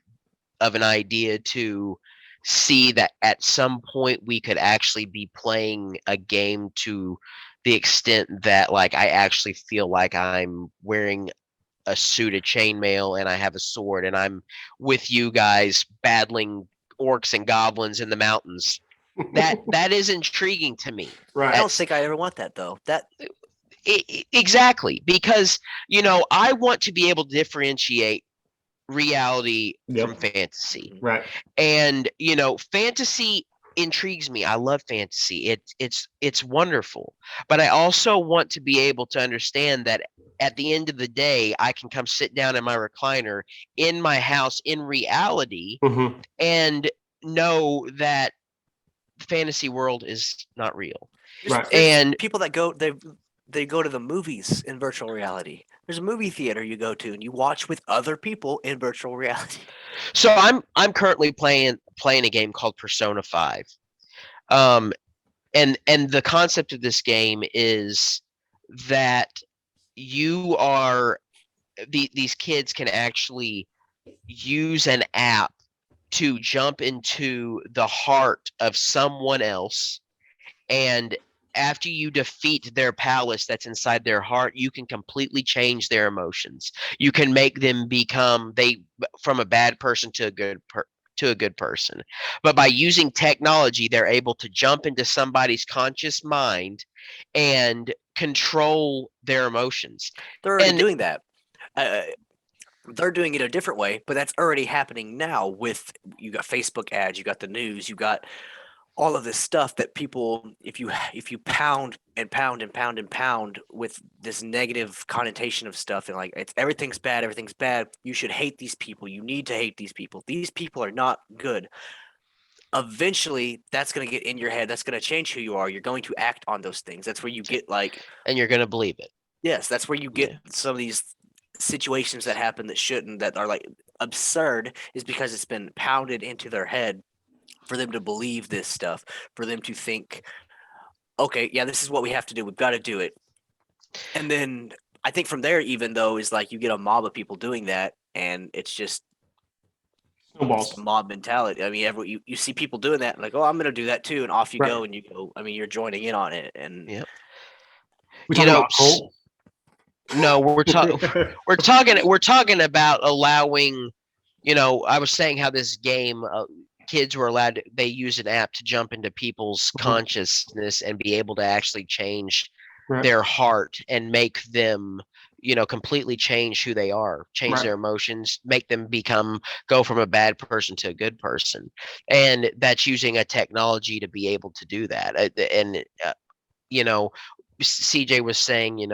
of an idea to see that at some point we could actually be playing a game to the extent that like I actually feel like I'm wearing a suit of chainmail and I have a sword and I'm with you guys battling orcs and goblins in the mountains. That is intriguing to me. Right. I don't think I ever want that though. Exactly, because you know I want to be able to differentiate reality from fantasy. Right. And you know, fantasy intrigues me. I love fantasy. It's wonderful. But I also want to be able to understand that at the end of the day, I can come sit down in my recliner in my house in reality and know that the fantasy world is not real. Right. And people that they go to the movies in virtual reality. There's a movie theater you go to and you watch with other people in virtual reality. So I'm currently playing a game called Persona 5. And the concept of this game is that these kids can actually use an app to jump into the heart of someone else, and after you defeat their palace that's inside their heart, you can completely change their emotions. You can make them become from a bad person to a good person. But by using technology, they're able to jump into somebody's conscious mind and control their emotions. They're already doing that. They're doing it a different way, but that's already happening now. With you got Facebook ads, you got the news, you got all of this stuff that people, if you pound and pound and pound and pound with this negative connotation of stuff and like everything's bad, you should hate these people, you need to hate these people are not good. eventually that's going to get in your head. That's going to change who you are. You're going to act on those things. That's where you get like, and you're gonna believe it. yes, that's where you get Yeah. some of these situations that happen that shouldn't, that are like absurd, is because it's been pounded into their head for them to believe this stuff, for them to think, okay, yeah, this is what we have to do. We've got to do it. And then I think from there, even though, is like you get a mob of people doing that, and it's just Snowballs. mob mentality. I mean, you see people doing that, like, oh, I'm going to do that too, and off you Right. go, and you go. I mean, you're joining in on it, and Yep. We You talking know, about Cole? No, we're talking about allowing. I was saying how this game, kids were allowed they use an app to jump into people's Mhm. consciousness and be able to actually change Right. their heart and make them, completely change who they are, change Right. their emotions, make them go from a bad person to a good person. And that's using a technology to be able to do that. And, you know, CJ was saying,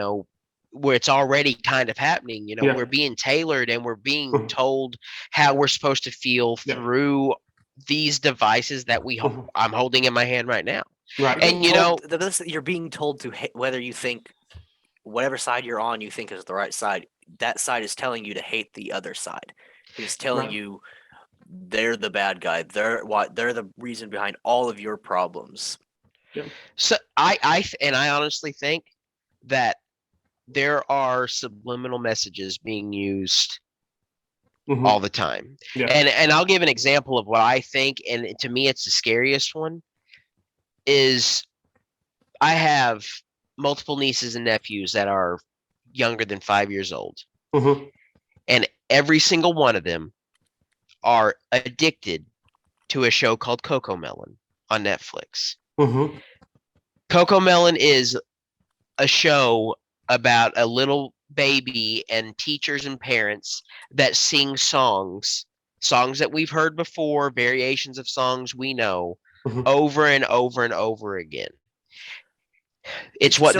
where it's already kind of happening, Yeah. we're being tailored and we're being Mhm. told how we're supposed to feel Yeah. through these devices that Mhm. I'm holding in my hand right now. Right. And you're being told to hate, whether you think whatever side you're on, you think is the right side. That side is telling you to hate the other side. It's telling Right. you they're the bad guy. They're the reason behind all of your problems. so I honestly think that there are subliminal messages being used Mhm. all the time. Yeah. And I'll give an example of what I think, and to me it's the scariest one, is I have multiple nieces and nephews that are younger than 5 years old. Mhm. And every single one of them are addicted to a show called Coco Melon on Netflix. Mhm. Coco Melon is a show about a little baby and teachers and parents that sing songs that we've heard before, variations of songs we know, Mhm. over and over and over again. It's So- what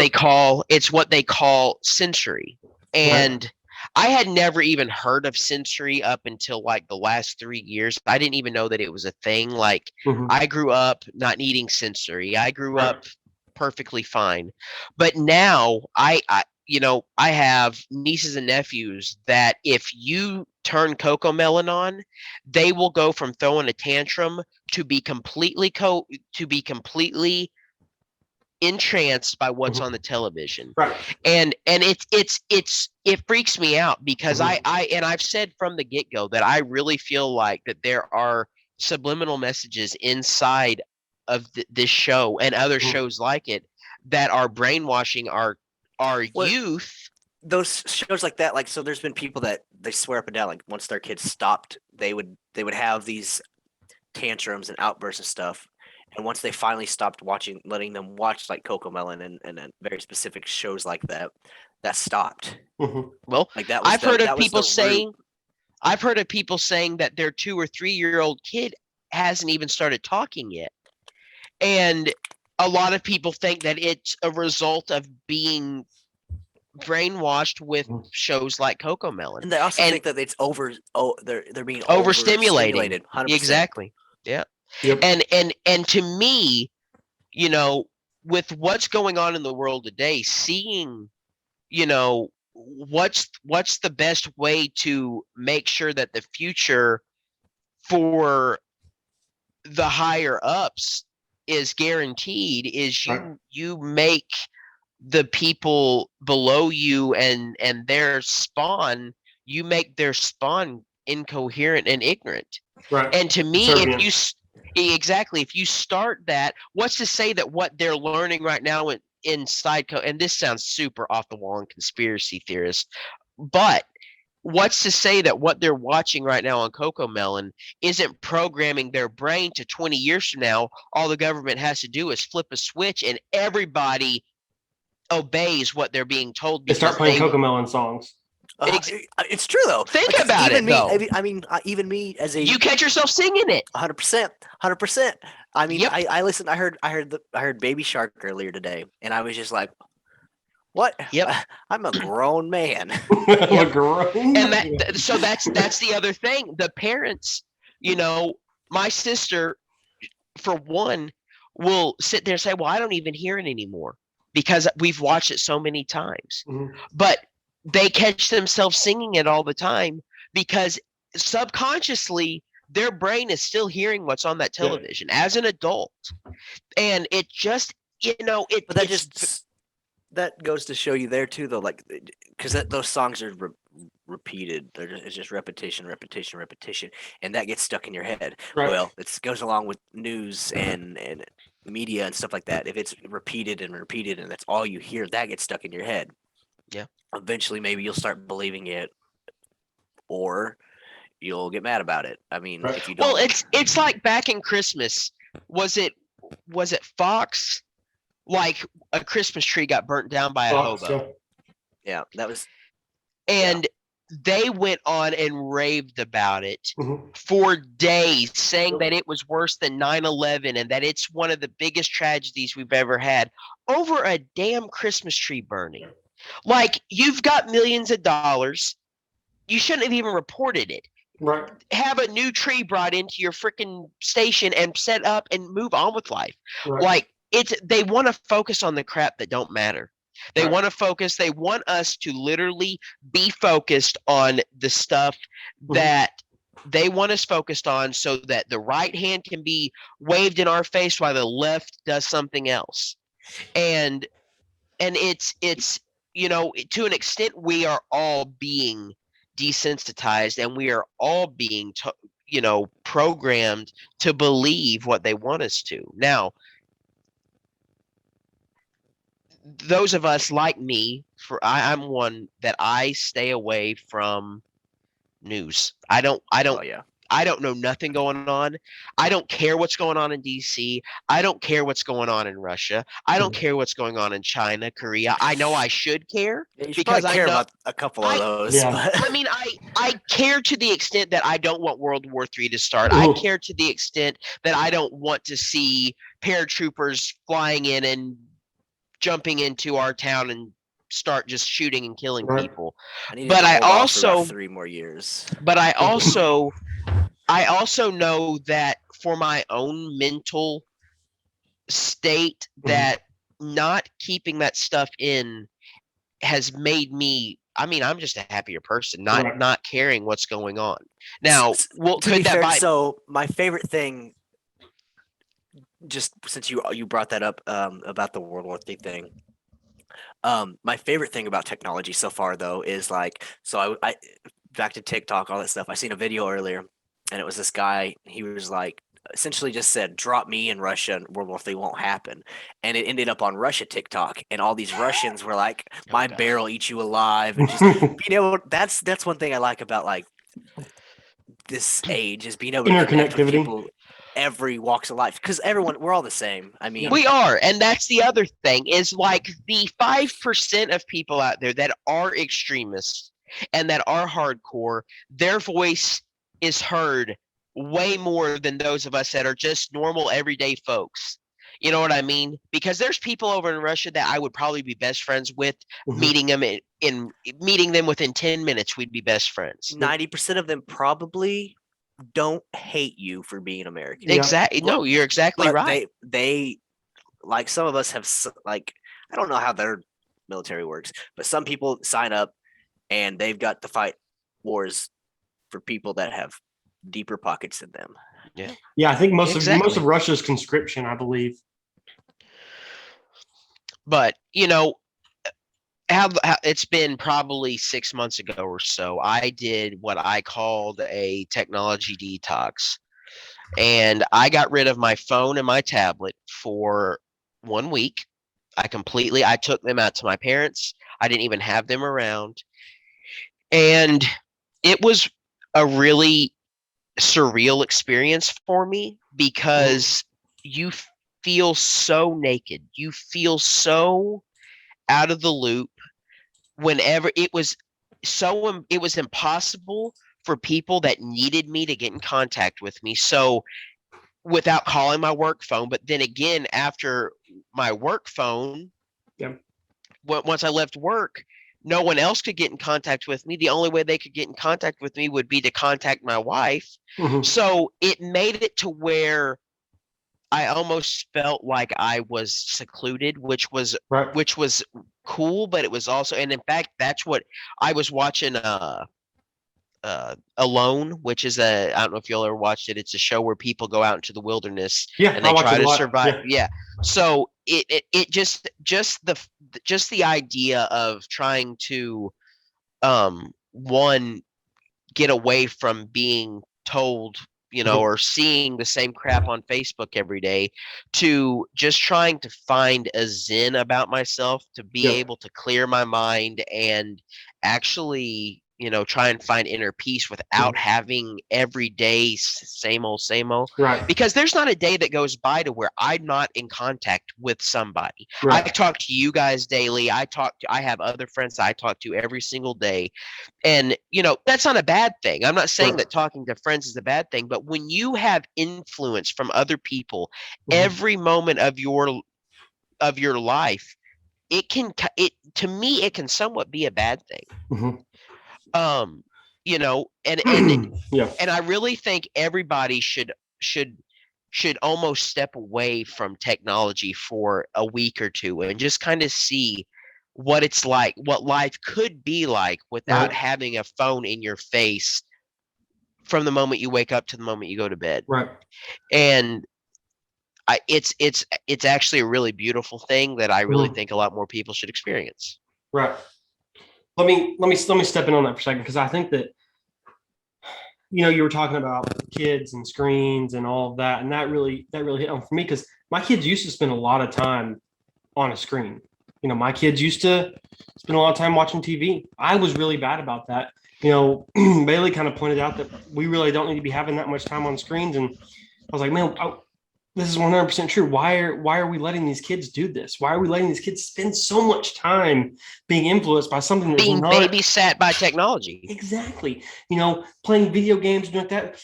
they call sensory. And I had never even heard of sensory up until like the last 3 years. I didn't even know that it was a thing. Like, Mhm. I grew up not needing sensory. I grew Right. up perfectly fine. But now I have nieces and nephews that if you turn Coco Melon on, they will go from throwing a tantrum to be completely entranced by what's Mhm. on the television. Right. And it freaks me out because Mhm. I've said from the get-go that I really feel like that there are subliminal messages inside of this show and other Mhm. shows like it that are brainwashing our Well, youth. those shows like that, like, so there's been people that they swear up and down, like, once their kids stopped, they would have these tantrums and outbursts and stuff. And once they finally stopped letting them watch like Coco Melon and very specific shows like that, that stopped. Mhm. Well, Like that was I've heard of that was people the root. saying that their 2 or 3 year old kid hasn't even started talking yet. And a lot of people think that it's a result of being brainwashed with Mhm. shows like Coco Melon. And they also And think that it's they're being overstimulating. 100%. Exactly. Yeah. Yep. And to me, with what's going on in the world today, seeing, what's the best way to make sure that the future for the higher ups is guaranteed is Right. you make the people below you and their spawn, you make their spawn incoherent and ignorant. Right. And to me, Subservient. if you start that, what's to say that what they're learning right now inside and this sounds super off the wall and conspiracy theorist, but what's to say that what they're watching right now on Coco Melon isn't programming their brain to 20 years from now? All the government has to do is flip a switch and everybody obeys what they're being told They because start playing Coco Melon songs. It's true though. Think Like, about even it, me, though. I mean, even me as a You catch yourself singing it. 100%, 100%. I mean, Yep. I listened. I heard Baby Shark earlier today, and I was just like, "What? Yep. I'm a grown man." Like, grown. And so that's the other thing. The parents, my sister, for one, will sit there and say, well, I don't even hear it anymore because we've watched it so many times. Mhm. But they catch themselves singing it all the time because subconsciously their brain is still hearing what's on that television as an adult. And it just, But that goes to show you there too, though, like because those songs are repeated. It's just repetition, repetition, repetition, and that gets stuck in your head. Right. Well, it goes along with news and media and stuff like that. If it's repeated and repeated, and that's all you hear, that gets stuck in your head. Yeah. Eventually, maybe you'll start believing it, or you'll get mad about it. I mean, if you don't. Well, it's like back in Christmas. Was it Fox? Like a Christmas tree got burnt down by a hobo. Yeah, that was. And they went on and raved about it Mhm. for days, saying that it was worse than 9/11 and that it's one of the biggest tragedies we've ever had over a damn Christmas tree burning. Like, you've got millions of dollars. You shouldn't have even reported it. Right. Have a new tree brought into your freaking station and set up and move on with life. Right. Like, they want to focus on the crap that don't matter. They Right. want to focus. They want us to literally be focused on the stuff that they want us focused on, so that the right hand can be waved in our face while the left does something else. And it's to an extent, we are all being desensitized, and we are all being programmed to believe what they want us to. Now, those of us like me, I'm one that I stay away from news. I don't Oh yeah. I don't know nothing going on. I don't care what's going on in DC. I don't care what's going on in Russia. I don't care what's going on in China, Korea. I know I should care You should because probably I care know. about a couple of those. Yeah. But I mean, I care to the extent that I don't want World War III to start. I care to the extent that I don't want to see paratroopers flying in and jumping into our town and start just shooting and killing Right. people. I need But to I hold off for also about 3 more years. but I also know that for my own mental state, that not keeping that stuff in has made me, I mean, I'm just a happier person, Right. not caring what's going on. Now, To could be that fair, buy so my favorite thing, just since you brought that up about the World War III thing, my favorite thing about technology so far though is like, so I back to TikTok, all that stuff. I seen a video earlier, and it was this guy. He was like, essentially just said, "Drop me in Russia, and World War III won't happen." And it ended up on Russia TikTok, and all these Russians were like, "My God. bear will eat you alive," and just that's one thing I like about like this age, is being able to connect with Interconnectivity. people every walks of life, because we're all the same. I mean, We are, and that's the other thing, is like the 5% of people out there that are extremists and that are hardcore, their voice is heard way more than those of us that are just normal everyday folks. You know what I mean? Because there's people over in Russia that I would probably be best friends with. Meeting them within 10 minutes, we'd be best friends. 90% of them probably don't hate you for being American. Yeah. Exactly. No, you're exactly But right. they like, some of us have like, I don't know how their military works, but some people sign up and they've got to fight wars for people that have deeper pockets than them. Yeah, I think most Exactly. of Russia's conscription, I believe. But how it's been probably 6 months ago or so, I did what I called a technology detox, and I got rid of my phone and my tablet for 1 week. I took them out to my parents. I didn't even have them around, and it was a really surreal experience for me, because you feel so naked. You feel so out of the loop. Whenever it was impossible for people that needed me to get in contact with me. So without calling my work phone, but then again, after my work phone, once I left work, no one else could get in contact with me. The only way they could get in contact with me would be to contact my wife. So it made it to where I almost felt like I was secluded, Right. which was cool, but it was also, and in fact, that's what I was watching. Alone, which is I don't know if you'll ever watched it. It's a show where people go out into the wilderness Yeah, and I they watch try it a to lot. survive. Yeah. Yeah. So it just the idea of trying to one get away from being told, Mhm. or seeing the same crap on Facebook every day, to just trying to find a zen about myself, to be Yep. able to clear my mind and actually, try and find inner peace without Mhm. having every day same old, same old. Right. Because there's not a day that goes by to where I'm not in contact with somebody. I Right. talk to you guys daily. I have other friends I talk to every single day, and, that's not a bad thing. I'm not saying Right. that talking to friends is a bad thing, but when you have influence from other people Mhm. every moment of your life, it to me it can somewhat be a bad thing. Mhm. Um, and Yeah. and I really think everybody should should almost step away from technology for a week or two and just kind of see what it's like, what life could be like without Right. having a phone in your face from the moment you wake up to the moment you go to bed. Right. And it's actually a really beautiful thing that I really Mhm. think a lot more people should experience. Right. Let me step in on that for a second because I think that you were talking about kids and screens and all of that, and that really hit home for me because my kids used to spend a lot of time on a screen. My kids used to spend a lot of time watching TV. I was really bad about that. Bailey kind of pointed out that we really don't need to be having that much time on screens, and I was like, man, this is 100% true. Why are we letting these kids do this? Why are we letting these kids spend so much time being influenced by something that's Being not babysat by technology. exactly, playing video games, doing that.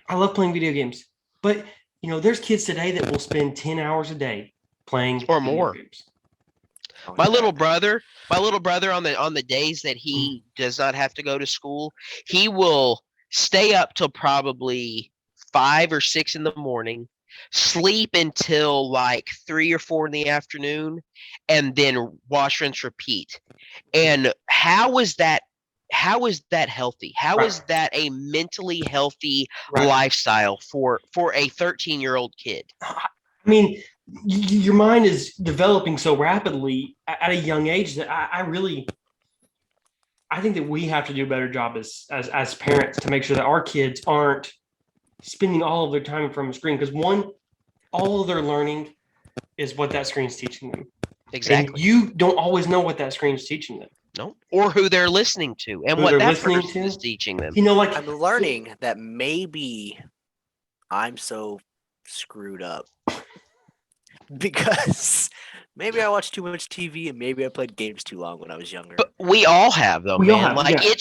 I love playing video games, but there's kids today that will spend 10 hours a day playing Or video more. games. Oh, My yeah. little brother, on the days that he does not have to go to school, he will stay up till probably 5 or 6 in the morning, sleep until like 3 or 4 in the afternoon, and then wash, rinse, repeat. And how is that healthy? How Right, is that a mentally healthy right. lifestyle for a 13-year-old kid? I mean, your mind is developing so rapidly at a young age that I think that we have to do a better job as parents to make sure that our kids aren't spending all of their time in front of a screen because one, all of their learning is what that screen's teaching them, and Exactly. you don't always know what that screen's teaching them, No. Or who they're listening to and who what they're that listening person is to. teaching them. Like I'm learning that maybe I'm so screwed up because maybe I watched too much TV and maybe I played games too long when I was younger. But we all have, though, we all man. have, Like, yeah,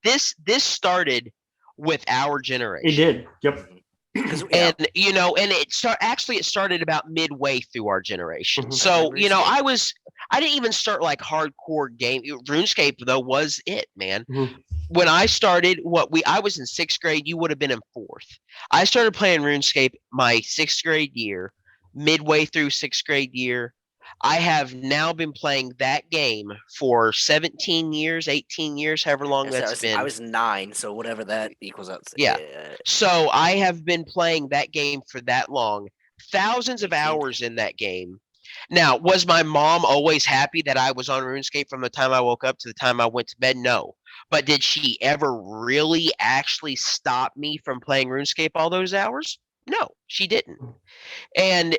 this started with our it generation. did. Yep. Because And it started about midway through our generation. I Mhm. played So, RuneScape. I didn't even start like hardcore game. RuneScape though was it, man. Mhm. When I started, I was in 6th grade, you would have been in 4th. I started playing RuneScape my 6th grade year, midway through 6th grade year. I have now been playing that game for 17 years, 18 years, however long So that's I been. was 9, so whatever that equals out to. Yeah. So I have been playing that game for that long, thousands of 18. hours in that game. Now, was my mom always happy that I was on RuneScape from the time I woke up to the time I went to bed? No. But did she ever really actually stop me from playing RuneScape all those hours? No, she didn't. And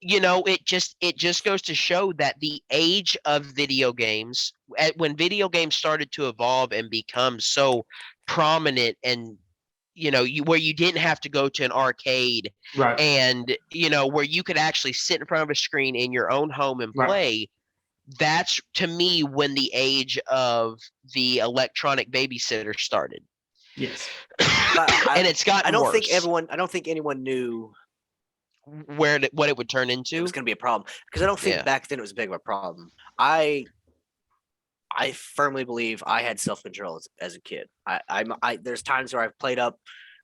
it just goes to show that the age of video games, when video games started to evolve and become so prominent, and where you didn't have to go to an arcade, Right. and where you could actually sit in front of a screen in your own home and Right. play. That's, to me, when the age of the electronic babysitter started. Yes. And it's gotten worse. I don't think anyone knew What it would turn it into. was going to be a problem because I don't think Yeah. back then it was big of a problem. I firmly believe I had self control as a kid. There's times where I've played up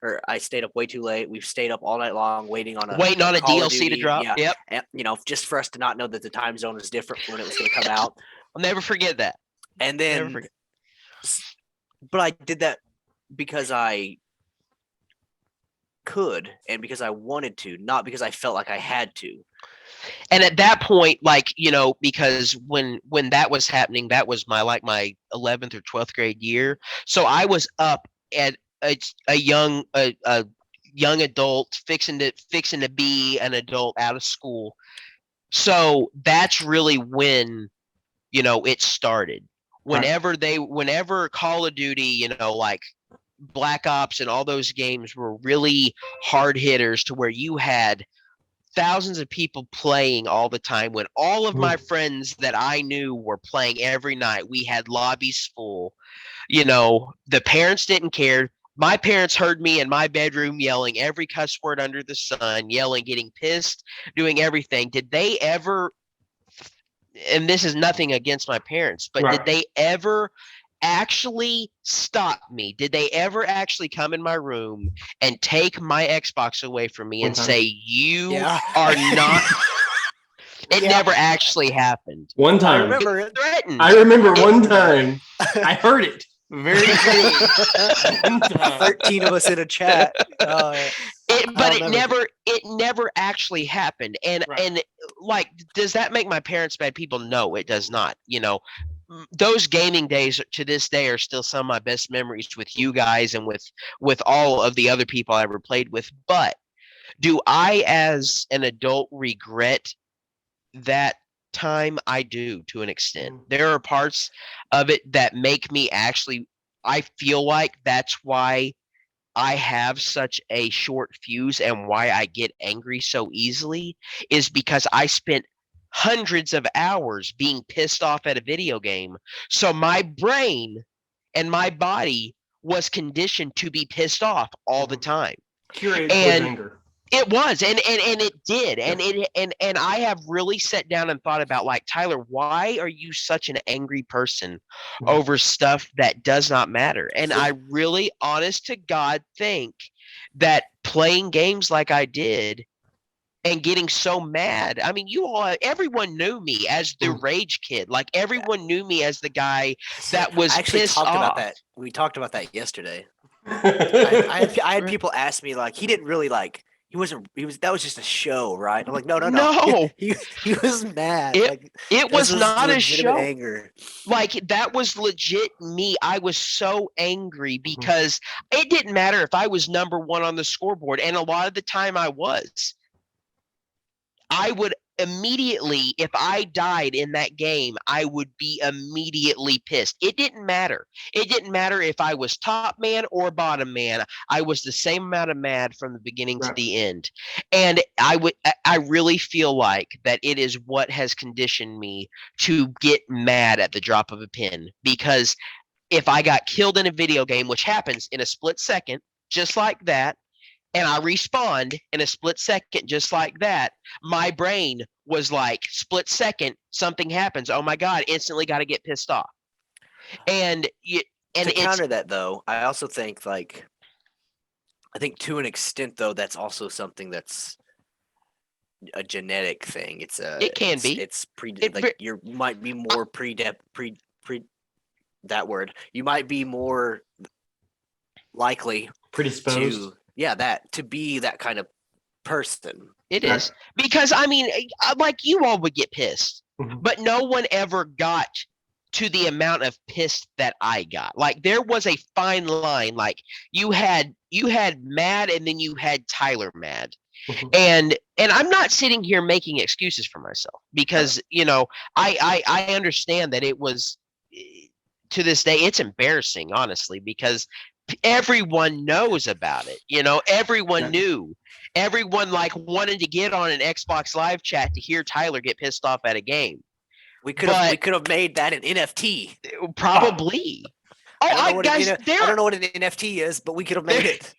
or I stayed up way too late. We've stayed up all night long waiting on a Call of DLC to Duty. drop. Yeah, Yep. and, just for us to not know that the time zone was different from when it was going to come out. I'll never forget that. And then, but I did that because I could and because I wanted to, not because I felt like I had to. And at that point, like, because when that was happening, that was my 11th or 12th grade year. So I was up at a young adult fixing to be an adult out of school. So that's really when, it started. Whenever Call of Duty, like Black Ops and all those games were really hard hitters to where you had thousands of people playing all the time, when all of my friends that I knew were playing every night. We had lobbies full. The parents didn't care. My parents heard me in my bedroom yelling every cuss word under the sun, yelling, getting pissed, doing everything. Did they ever, and this is nothing against my parents, but did they ever actually stop me? Did they ever actually come in my room and take my Xbox away from me and say, you are not? It never actually happened. One time. I remember it. Threatened. I remember one time. I heard it very clearly. 13 of us in a chat. It never actually happened. And like, does that make my parents bad people? No, it does not. Those gaming days to this day are still some of my best memories with you guys and with all of the other people I ever played with. But do I, as an adult, regret that time? I do, to an extent. There are parts of it that make me actually, I feel like that's why I have such a short fuse and why I get angry so easily, is because I spent hundreds of hours being pissed off at a video game. So my brain and my body was conditioned to be pissed off all the time. Curate with anger. It was, and it did, and I have really sat down and thought about, like, Tyler, why are you such an angry person over stuff that does not matter? And I really, honest to God, think that playing games like I did and getting so mad. I mean, everyone knew me as the rage kid. Like, everyone knew me as the guy that was pissed off. About that. We talked about that yesterday. I had people ask me, like, he didn't really like. That was just a show, right? I'm like, no. He was mad. It was not a show. Anger. Like, that was legit me. I was so angry because it didn't matter if I was number one on the scoreboard, and a lot of the time I was. I would immediately, if I died in that game, I would be immediately pissed. It didn't matter. It didn't matter if I was top man or bottom man. I was the same amount of mad from the beginning to the end. And I really feel like that it is what has conditioned me to get mad at the drop of a pin. Because if I got killed in a video game, which happens in a split second, just like that, and I respawned in a split second just like that, my brain was like, split second, something happens. Oh my God, instantly got to get pissed off. And to counter that, though, I also think, like, I think to an extent, though, that's also something that's a genetic thing. It can be. It's you might be more that word. You might be more likely predisposed to be that kind of person. It is. Because, I mean, like, you all would get pissed, but no one ever got to the amount of pissed that I got. Like, there was a fine line. Like, you had mad, and then you had Tyler mad. And I'm not sitting here making excuses for myself, because, I understand that it was, to this day, it's embarrassing, honestly, because everyone knows about it. Everyone knew. Everyone, like, wanted to get on an Xbox Live chat to hear Tyler get pissed off at a game. We could have made that an NFT. Probably. I don't know what an NFT is, but we could have made it.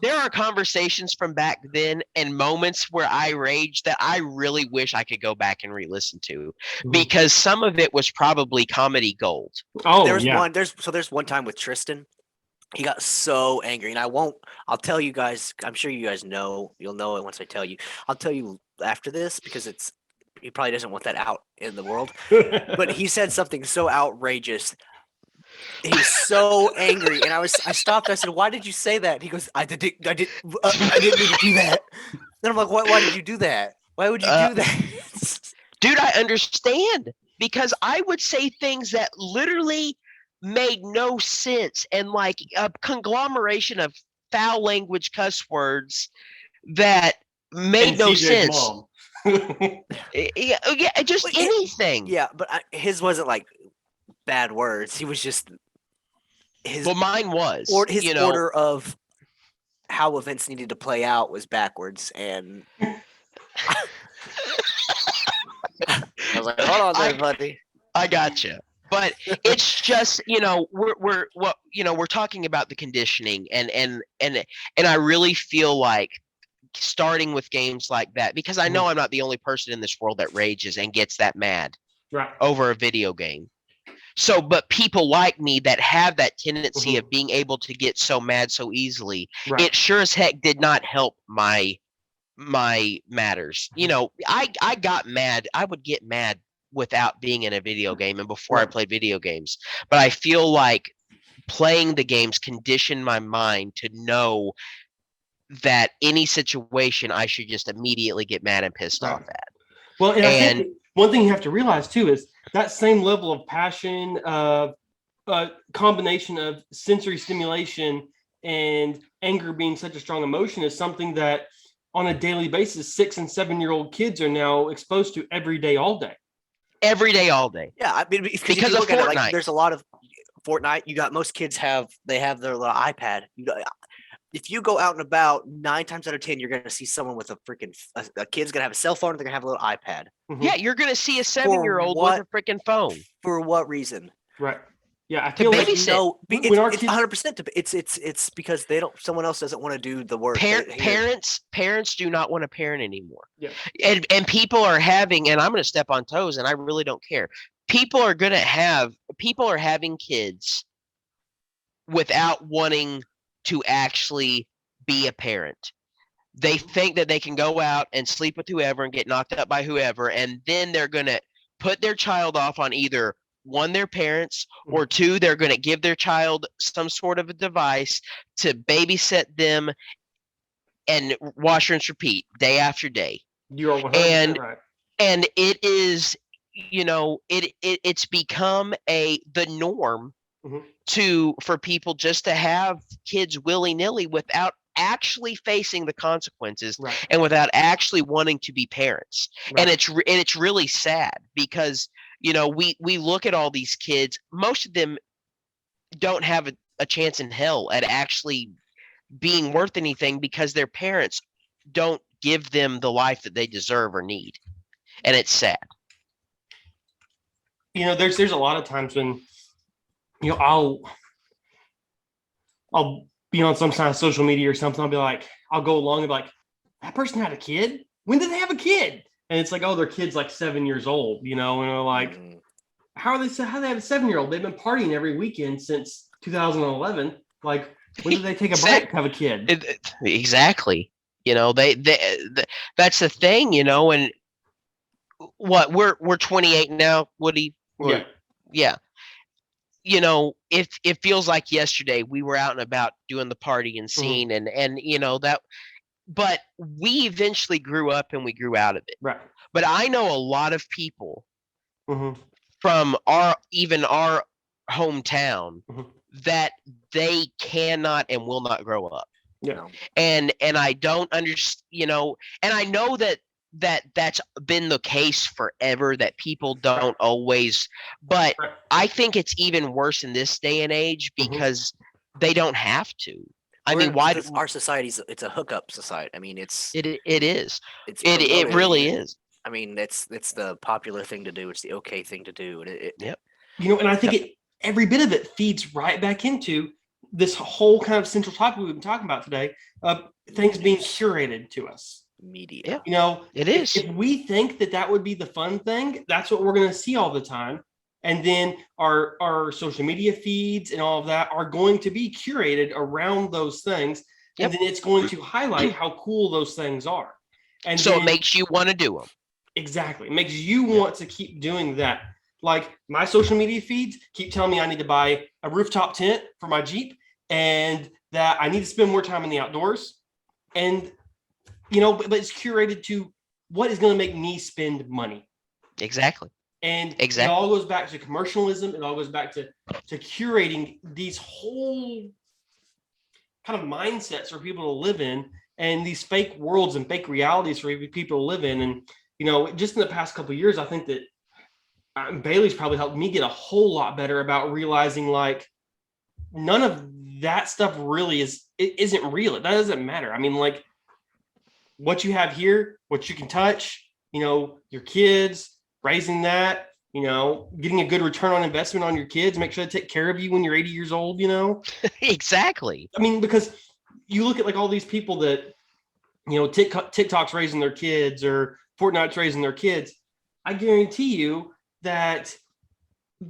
There are conversations from back then and moments where I raged that I really wish I could go back and re-listen to, because some of it was probably comedy gold. There's one time with Tristan. He got so angry, and I'll tell you guys. I'm sure you guys know. You'll know it once I tell you. I'll tell you after this because he probably doesn't want that out in the world. But he said something so outrageous. He was so angry, and I stopped. I said, "Why did you say that?" He goes, I didn't mean to do that." Then I'm like, "Why did you do that? Why would you do that?" Dude, I understand because I would say things that literally made no sense and like a conglomeration of foul language cuss words that made And no CJ's sense. mom. Yeah, just anything. Yeah, but his wasn't like bad words. He was just his. Well, mine was. Or his order of how events needed to play out was backwards, and I was like, "Hold on, there, buddy." I gotcha. But it's just, we're talking about the conditioning and I really feel like starting with games like that, because I know I'm not the only person in this world that rages and gets that mad over a video game. So, but people like me that have that tendency of being able to get so mad so easily, it sure as heck did not help my matters. I got mad. I would get mad without being in a video game and before I played video games. But I feel like playing the games conditioned my mind to know that any situation I should just immediately get mad and pissed off at. Well, and I think one thing you have to realize too is that same level of passion, combination of sensory stimulation and anger being such a strong emotion is something that on a daily basis 6 and 7-year-old kids are now exposed to every day, all day. Every day, all day. Yeah, I mean, because of Fortnite. Like, there's a lot of Fortnite. You got most kids have their little iPad. If you go out and about, 9 times out of 10, you're going to see someone with a kid's going to have a cell phone. They're going to have a little iPad. Yeah, you're going to see a 7-year-old with a freaking phone. For what reason? Right. Yeah, I feel like it's 100%. It's because someone else doesn't want to do the work. Parents do not want to parent anymore. Yeah. And people are having, and I'm going to step on toes, and I really don't care. People are having kids without wanting to actually be a parent. They think that they can go out and sleep with whoever and get knocked up by whoever, and then they're going to put their child off on either one, their parents, or two, they're going to give their child some sort of a device to babysit them and wash, rinse, repeat day after day. You're 100% right. And it is, it's become the norm for people just to have kids willy-nilly without actually facing the consequences and without actually wanting to be parents. And it's really sad because we look at all these kids, most of them don't have a chance in hell at actually being worth anything because their parents don't give them the life that they deserve or need. And it's sad. There's a lot of times when I'll be on some kind of social media or something. I'll be like, I'll go along and be like, that person had a kid? When did they have a kid? And it's like, oh, their kid's like 7 years old, and they're like, how do they have a 7-year-old? They've been partying every weekend since 2011. Like, when did they take a break to have a kid? Exactly. That's the thing, and what we're 28 now, Woody. Yeah. It feels like yesterday we were out and about doing the party and scene and that, but we eventually grew up and we grew out of it. Right. But I know a lot of people from our hometown that they cannot and will not grow up. Yeah. And I don't understand, and I know that's been the case forever, that people don't always, but I think it's even worse in this day and age because they don't have to. I mean, why our society's it's a hookup society. I mean, it is. It really is. I mean, it's the popular thing to do. It's the okay thing to do. Yep. And I think every bit of it feeds right back into this whole kind of central topic we've been talking about today of things being curated to us. Media. It is. If we think that would be the fun thing, that's what we're going to see all the time. And then our social media feeds and all of that are going to be curated around those things. Yep. And then it's going to highlight how cool those things are. And so then, it makes you want to do them. exactly. It makes you want to keep doing that. Like my social media feeds keep telling me I need to buy a rooftop tent for my Jeep and that I need to spend more time in the outdoors. And, but it's curated to what is going to make me spend money. Exactly. And it all goes back to commercialism. It all goes back to curating these whole kind of mindsets for people to live in, and these fake worlds and fake realities for people to live in. And, just in the past couple of years, I think that Bailey's probably helped me get a whole lot better about realizing like none of that stuff really isn't real. That doesn't matter. I mean, like what you have here, what you can touch, your kids, raising that, getting a good return on investment on your kids, make sure they take care of you when you're 80 years old, Exactly. I mean, because you look at like all these people that, TikTok's raising their kids or Fortnite's raising their kids. I guarantee you that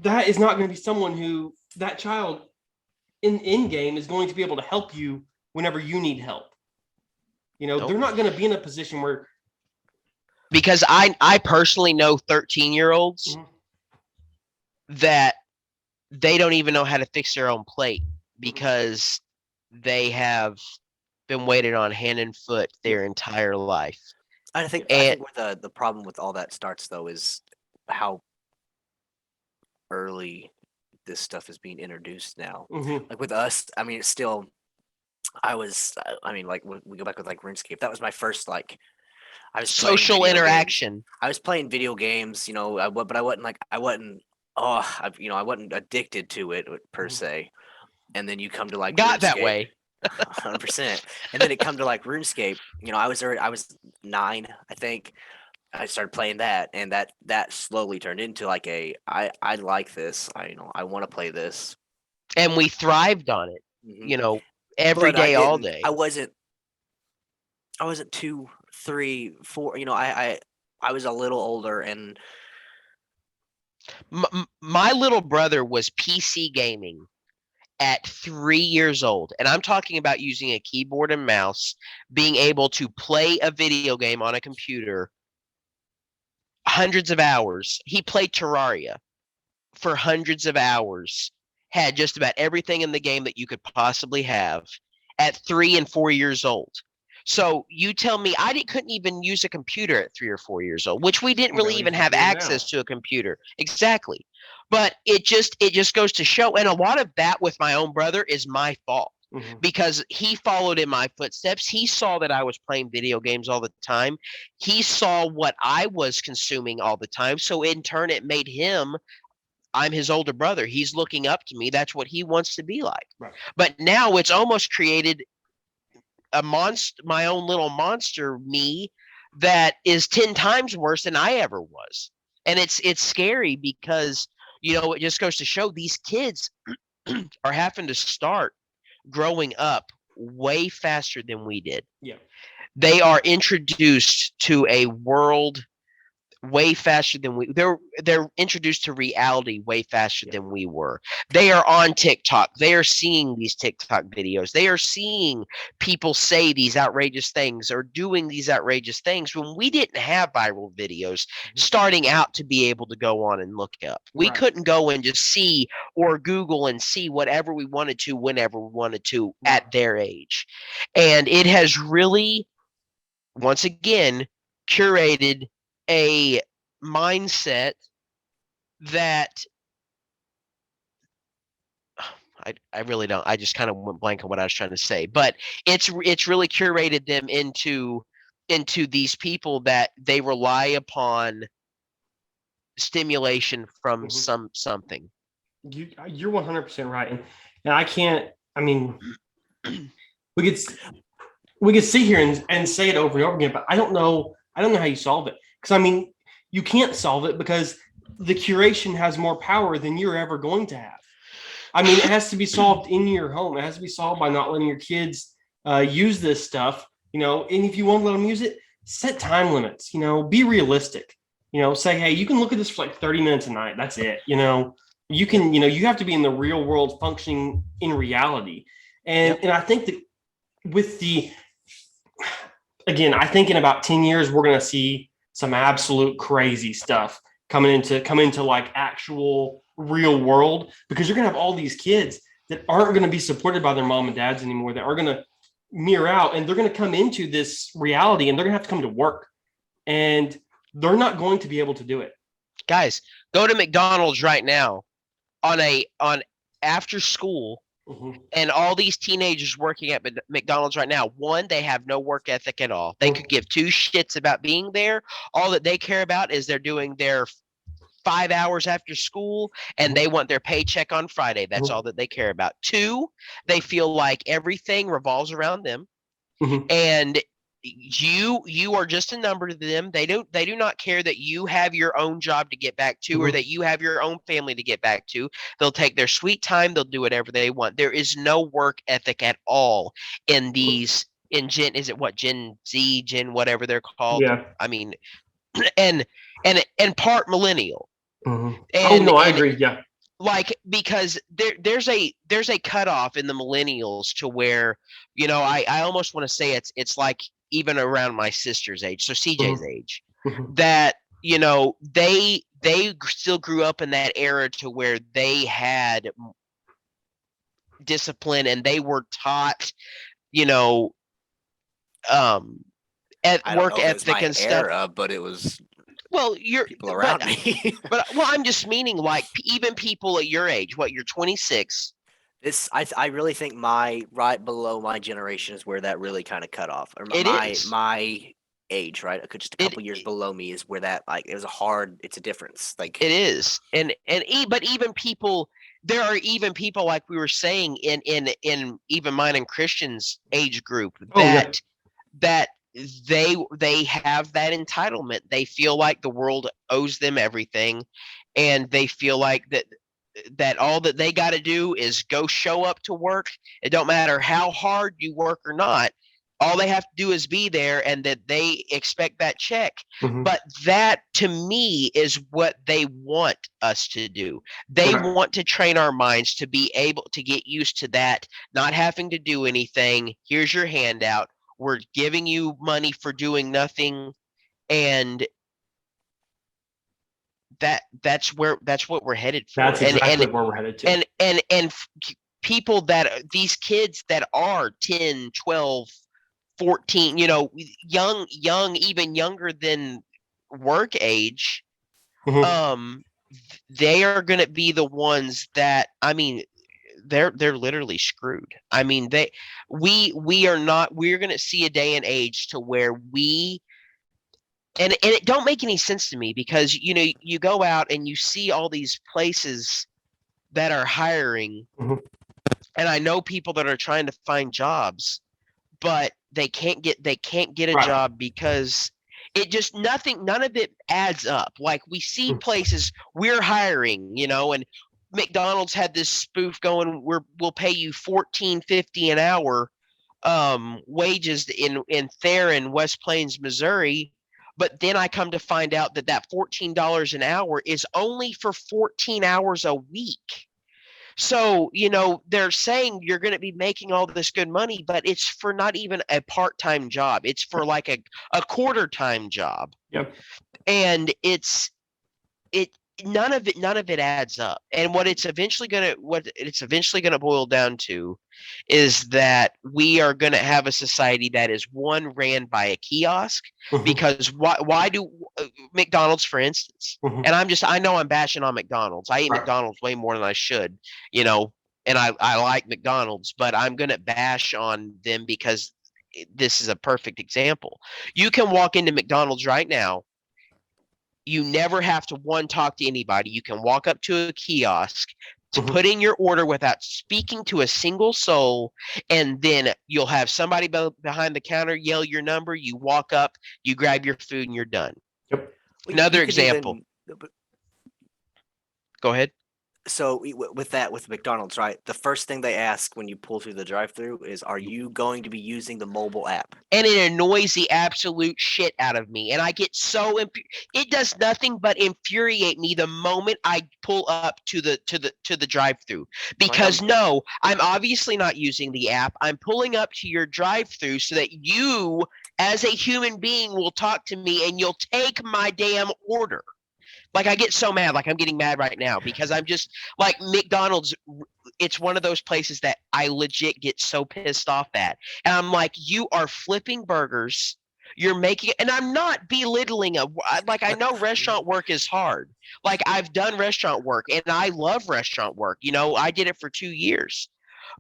is not going to be someone who that child in game is going to be able to help you whenever you need help. Nope. They're not going to be in a position where, because I personally know 13-year-olds that they don't even know how to fix their own plate because they have been waited on hand and foot their entire life. I think where the problem with all that starts though is how early this stuff is being introduced now. Like with us, I mean, it's still. Like when we go back with like RuneScape, that was my first like. I was social interaction. Games. I was playing video games, but I wasn't I wasn't addicted to it per se. And then you come to like got RuneScape, that way. 100%. And then it come to like RuneScape. I was 9, I think. I started playing that, and that slowly turned into like I like this. I want to play this. And we thrived on it. Every day, all day. I wasn't 2, 3, 4. I was a little older, and my little brother was PC gaming at 3 years old, and I'm talking about using a keyboard and mouse, being able to play a video game on a computer hundreds of hours. He played Terraria for hundreds of hours, had just about everything in the game that you could possibly have at 3 and 4 years old. So you tell me couldn't even use a computer at 3 or 4 years old, which we didn't really even have access to a computer. Exactly. But it just goes to show, and a lot of that with my own brother is my fault because he followed in my footsteps. He saw that I was playing video games all the time. He saw what I was consuming all the time. So in turn, it made him. I'm his older brother. He's looking up to me. That's what he wants to be like. Right. But now it's almost created a monster, my own little monster me that is 10 times worse than I ever was. And it's scary because, it just goes to show these kids are having to start growing up way faster than we did. Yeah. They are introduced to a world way faster than they're introduced to reality way faster than we were. They are on TikTok. They are seeing these TikTok videos. They are seeing people say these outrageous things or doing these outrageous things when we didn't have viral videos starting out to be able to go on and look up. We couldn't go and just see or Google and see whatever we wanted to whenever we wanted to at their age. And it has really, once again, curated a mindset that I really don't. I just kind of went blank on what I was trying to say, but it's really curated them into these people that they rely upon stimulation from something. You're 100% right, and I can't. I mean, we could sit here and say it over and over again, but I don't know how you solve it. Because, I mean, you can't solve it because the curation has more power than you're ever going to have. I mean, it has to be solved in your home. It has to be solved by not letting your kids use this stuff, and if you want to let them use it, set time limits, be realistic. Say, hey, you can look at this for like 30 minutes a night. That's it. You can, you have to be in the real world functioning in reality. And I think that with again, I think in about 10 years, we're going to see some absolute crazy stuff come into like actual real world, because you're going to have all these kids that aren't going to be supported by their mom and dads anymore, that are going to mirror out, and they're going to come into this reality, and they're going to have to come to work, and they're not going to be able to do it. Guys, go to McDonald's right now on after school. Mm-hmm. And all these teenagers working at McDonald's right now, one, they have no work ethic at all. They could give two shits about being there. All that they care about is they're doing their 5 hours after school, and they want their paycheck on Friday. That's all that they care about. Two, they feel like everything revolves around them. And you are just a number to them. They do not care that you have your own job to get back to, or that you have your own family to get back to. They'll take their sweet time. They'll do whatever they want. There is no work ethic at all in these Gen Z, Gen whatever they're called. Yeah. I mean, and part millennial. And I agree. Yeah. Like, because there's a cutoff in the millennials to where, I almost want to say it's like even around my sister's age, so CJ's age, that they still grew up in that era to where they had discipline, and they were taught work ethic and stuff. Era, but it was well, you're people around me. But I'm just meaning like even people at your age. What, you're 26? I really think right below my generation is where that really kind of cut off. Or my age, right? Just a couple years below me is where that, like, it's a difference. Like, it is, but even people, there are even people, like we were saying, in even mine and Christian's age group, that they have that entitlement. They feel like the world owes them everything, and they feel like that all that they got to do is go show up to work. It don't matter how hard you work or not. All they have to do is be there, and that they expect that check. But that, to me, is what they want us to do. They want to train our minds to be able to get used to that, not having to do anything. Here's your handout. We're giving you money for doing nothing, and that's what we're headed for. That's exactly where we're headed to. And people these kids that are 10, 12, 14, young, even younger than work age, they are going to be the ones that, I mean, they're literally screwed. I mean, we're going to see a day and age to where and it don't make any sense to me, because you go out and you see all these places that are hiring, and I know people that are trying to find jobs, but they can't get a job because it just none of it adds up. Like, we see places we're hiring, and McDonald's had this spoof going, we'll pay you $14.50 an hour wages in Theron, West Plains, Missouri. But then I come to find out that $14 an hour is only for 14 hours a week. So, they're saying you're going to be making all this good money, but it's for not even a part-time job. It's for like a quarter-time job. Yep. And none of it adds up. And what it's eventually going to boil down to is that we are going to have a society that is ran by a kiosk. Because why do McDonald's, for instance, and I know I'm bashing on McDonald's. I eat McDonald's way more than I should, and I like McDonald's, but I'm going to bash on them because this is a perfect example. You can walk into McDonald's right now. You never have to talk to anybody. You can walk up to a kiosk to put in your order without speaking to a single soul, and then you'll have somebody behind the counter yell your number. You walk up, you grab your food, and you're done. Yep. Another example. Go ahead. So with McDonald's, right? The first thing they ask when you pull through the drive-through is, "Are you going to be using the mobile app?" And it annoys the absolute shit out of me. And I get so it does nothing but infuriate me the moment I pull up to the drive-through. Because no, I'm obviously not using the app. I'm pulling up to your drive-through so that you, as a human being, will talk to me and you'll take my damn order. Like, I get so mad, like I'm getting mad right now because I'm just like McDonald's. It's one of those places that I legit get so pissed off at. And I'm like, you are flipping burgers. You're making, and I'm not belittling like, I know restaurant work is hard. Like, I've done restaurant work and I love restaurant work. I did it for 2 years.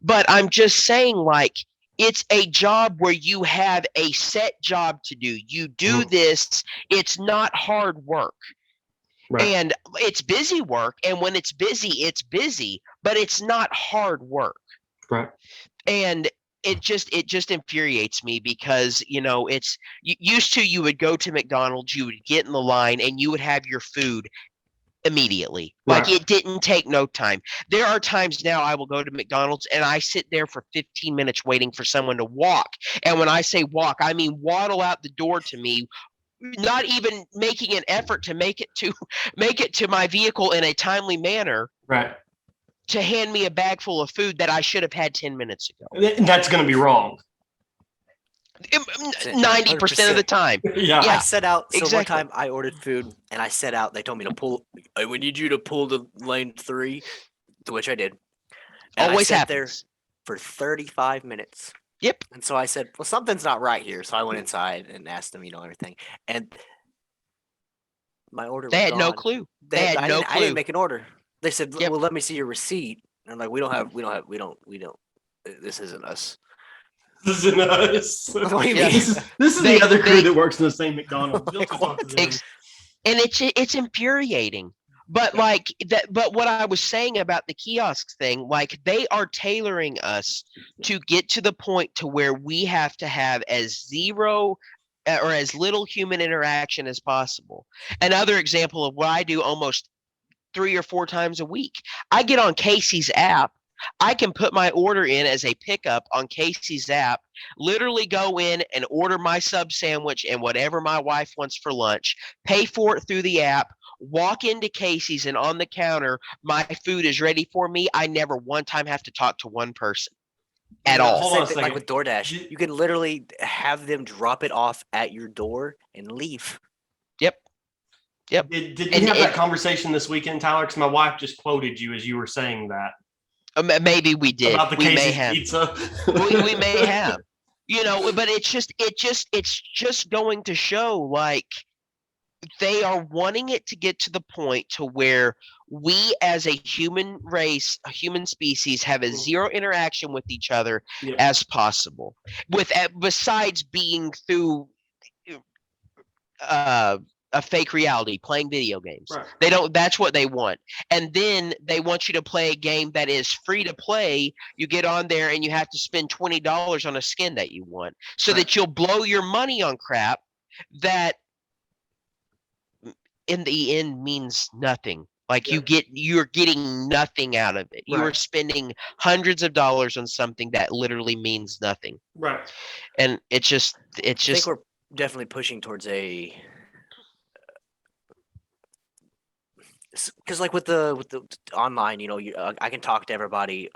But I'm just saying, like, it's a job where you have a set job to do. You do this, it's not hard work. Right. And it's busy work, and when it's busy, but it's not hard work. Right. And it just infuriates me because it's used to, you would go to McDonald's, you would get in the line, and you would have your food immediately. Like, Right. it didn't take no time. There are times now I will go to McDonald's and I sit there for 15 minutes waiting for someone to walk. And when I say walk, I mean waddle out the door to me, not even making an effort to make it to my vehicle in a timely manner, Right. to hand me a bag full of food that I should have had 10 minutes ago. That's going to be wrong. 90% of the time. Yeah. I set out. So exactly. one time I ordered food and I set out. They told me to pull. We need you to pull the lane 3, to which I did. And Always I sat happens. there for 35 minutes. Yep. And so I said, well, something's not right here. So I went inside and asked them, everything. And my order was They had no gone. clue. I no clue. I didn't make an order. They said, Yep. well, let me see your receipt. And I'm like, we don't. This isn't us. This isn't us. What do you Yeah. mean? This is the other crew that works in the same McDonald's. You'll talk to them. And it's infuriating. But like that, but what I was saying about the kiosks thing, like, they are tailoring us to get to the point to where we have to have as zero or as little human interaction as possible. Another example of what I do almost 3 or 4 times a week. I get on Casey's app. I can put my order in as a pickup on Casey's app, literally go in and order my sub sandwich and whatever my wife wants for lunch, pay for it through the app, walk into Casey's, and on the counter, my food is ready for me. I never one time have to talk to one person at all. Hold on a Same thing, like second. with DoorDash, you can literally have them drop it off at your door and leave. Yep. Did you have that conversation this weekend, Tyler? Because my wife just quoted you as you were saying that. Maybe we did. About the We may Casey's have. pizza. we may have. But it's just going to show, like, they are wanting it to get to the point to where we as a human race, a human species, have as zero interaction with each other as possible. Besides being through a fake reality, playing video games. Right. That's what they want. And then they want you to play a game that is free to play. You get on there and you have to spend $20 on a skin that you want, so that you'll blow your money on crap that in the end means nothing. Like, you're getting nothing out of it. You are spending hundreds of dollars on something that literally means nothing. Right. And it's just I think we're definitely pushing towards a, because like with the online, I can talk to everybody.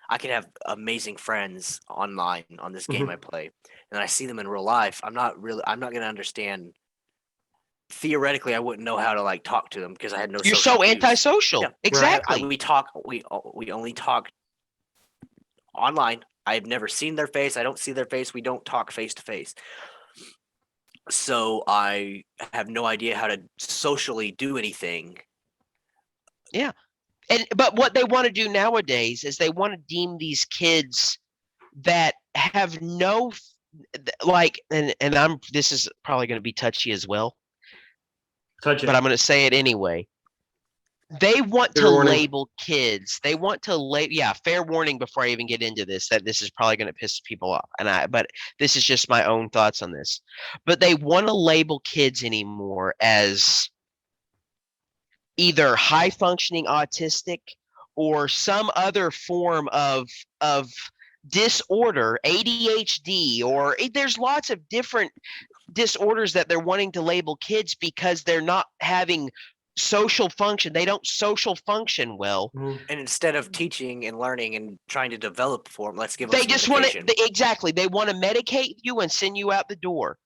I can have amazing friends online on this game I play, and I see them in real life. I'm not going to understand. Theoretically, I wouldn't know how to like talk to them because I had no. You're so cues. antisocial. Yeah, Exactly. we talk. We only talk online. I've never seen their face. I don't see their face. We don't talk face to face. So I have no idea how to socially do anything. Yeah. But what they want to do nowadays is they want to deem these kids that have no, like, and this is probably going to be touchy as well. But I'm going to say it anyway. They want to label kids. They want to fair warning before I even get into this, that this is probably going to piss people off. But this is just my own thoughts on this. But they want to label kids anymore as either high functioning autistic or some other form of disorder, ADHD, or there's lots of different disorders that they're wanting to label kids because they're not having social function. They don't social function well. And instead of teaching and learning and trying to develop for them, let's give them They some just want medication. to exactly. They want to medicate you and send you out the door.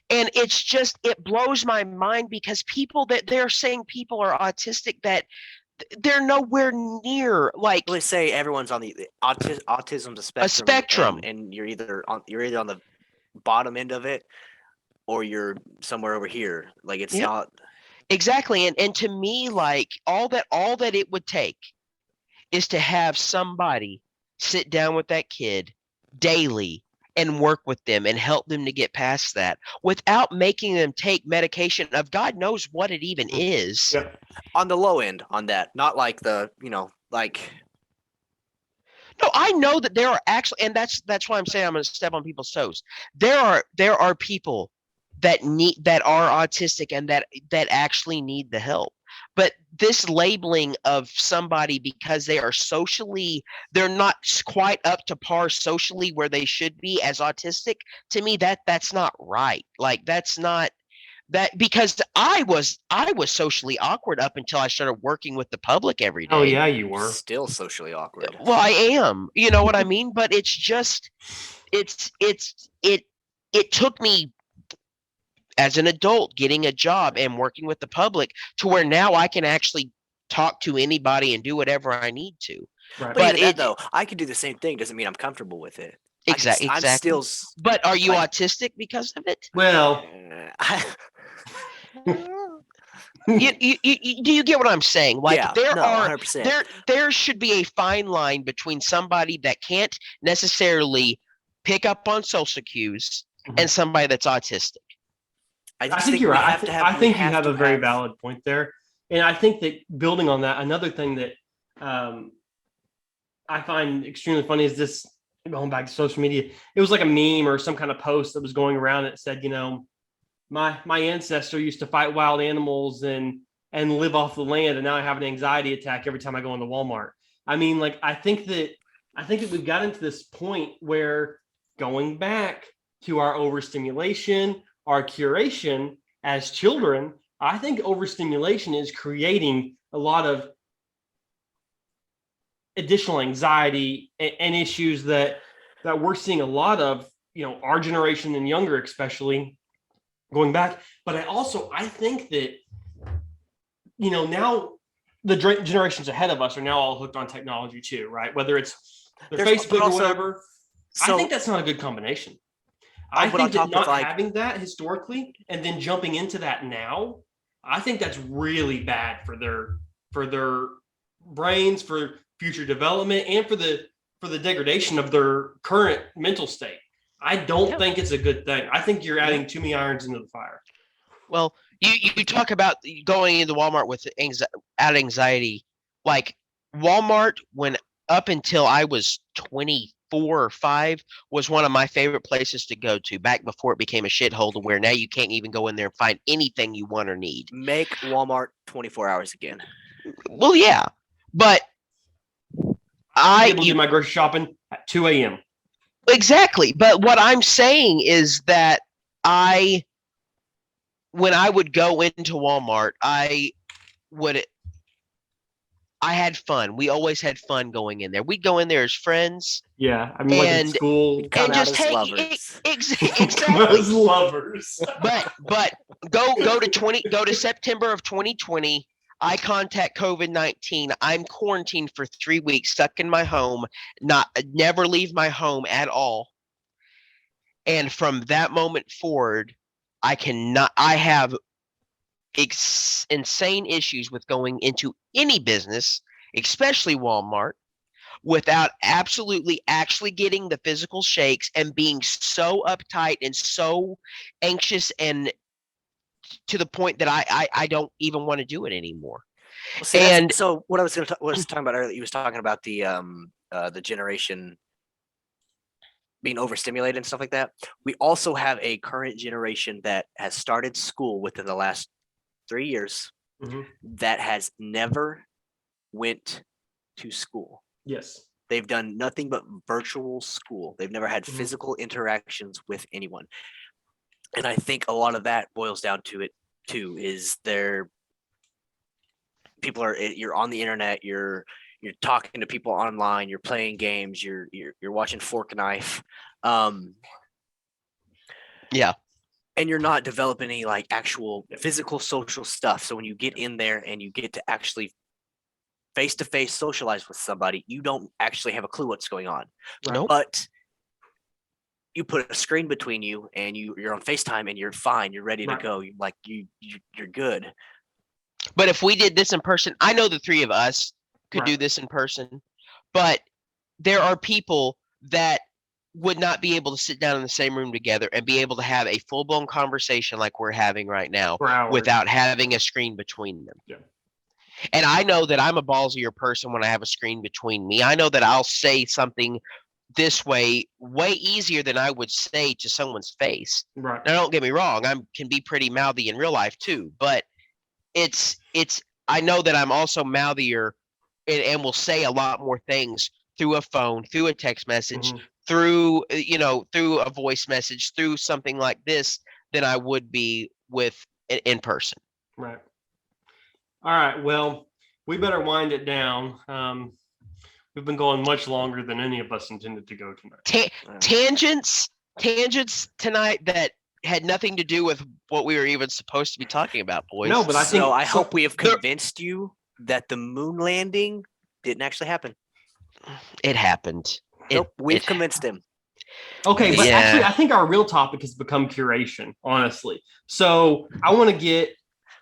And it's just, it blows my mind because people that they're saying people are autistic, that they're nowhere near like They say everyone's on the autism's a spectrum. a spectrum. And you're either on the bottom end of it or you're somewhere over here. Like it's Yep. not Exactly. And to me, like all that it would take is to have somebody sit down with that kid daily and work with them and help them to get past that without making them take medication of God knows what it even is. Yeah. on the low end on that, not like the, like No, I know that there are actually, and that's why I'm saying I'm going to step on people's toes. There are people that are autistic and that actually need the help. But this labeling of somebody because they're not quite up to par socially where they should be as autistic, to me that's not right. Like that's not that, because I was socially awkward up until I started working with the public every day. Oh yeah, you were. still socially awkward. Well, I am. You know what I mean? But it's just it took me as an adult getting a job and working with the public to where now I can actually talk to anybody and do whatever I need to. Right. But even that, though, I could do the same thing. Doesn't mean I'm comfortable with it. Exactly. I'm still. But are you like- autistic because of it? Well, Do you get what I'm saying? Like yeah, there no, are 100%. there should be a fine line between somebody that can't necessarily pick up on social cues and somebody that's autistic. I think you're right. I think you have a very valid point there. And I think that building on that, another thing that I find extremely funny is this, going back to social media, it was like a meme or some kind of post that was going around that said, my ancestor used to fight wild animals and live off the land, and now I have an anxiety attack every time I go into Walmart. I mean, like, I think that we've gotten to this point where, going back to our overstimulation, our curation as children, I think overstimulation is creating a lot of additional anxiety and issues that we're seeing a lot of, our generation and younger, especially going back. But I think that, now the generations ahead of us are now all hooked on technology too, right? Whether it's their Facebook or whatever. I think that's not a good combination. I think that not having that historically and then jumping into that now, I think that's really bad for their brains, for future development, and for the degradation of their current mental state. I don't think it's a good thing. I think you're adding too many irons into the fire. Well, you talk about going into Walmart with anxiety. Like Walmart, when up until I was 24 or 5, was one of my favorite places to go to back before it became a shithole to where now you can't even go in there and find anything you want or need. Make Walmart 24 hours again. Well, yeah, but I'm able to do my grocery shopping at 2 a.m. Exactly. But what I'm saying is that when I would go into Walmart, I had fun. We always had fun going in there. We'd go in there as friends. Yeah, I mean, like in school, and just take lovers. Exactly as lovers. But go to September of 2020. I contact COVID-19. I'm quarantined for 3 weeks, stuck in my home, never leave my home at all. And from that moment forward, I have insane issues with going into any business, especially Walmart, without absolutely actually getting the physical shakes and being so uptight and so anxious and to the point that I don't even want to do it anymore. Well, see, so what I was talking about earlier, you was talking about the generation being overstimulated and stuff like that. We also have a current generation that has started school within the last 3 years that has never went to school. Yes. They've done nothing but virtual school. They've never had Mhm. physical interactions with anyone. And I think a lot of that boils down to it too, is you're on the internet, you're talking to people online, you're playing games, you're watching Fork and Knife. Yeah. And you're not developing any like actual physical social stuff. So when you get in there and you get to actually face-to-face socialize with somebody, you don't actually have a clue what's going on. Nope. But you put a screen between you and you're on FaceTime and you're fine. You're ready to Right. go. You're good. But if we did this in person, I know the three of us could do Right. this in person, but there are people that would not be able to sit down in the same room together and be able to have a full-blown conversation like we're having right now For hours. without having a screen between them. Yeah. And I know that I'm a ballsier person when I have a screen between me. I know that I'll say something this way easier than I would say to someone's face. Right. Now, don't get me wrong, I can be pretty mouthy in real life too, but it's I know that I'm also mouthier and will say a lot more things through a phone, through a text message, Mhm. through through a voice message, through something like this than I would be with in person. Right. All right. Well, we better wind it down. We've been going much longer than any of us intended to go tonight. Tangents tonight that had nothing to do with what we were even supposed to be talking about, boys. No, but I think I hope we have convinced you that the moon landing didn't actually happen. It happened. Nope, we've convinced him. Okay, but Yeah. actually, I think our real topic has become curation, honestly. So I want to get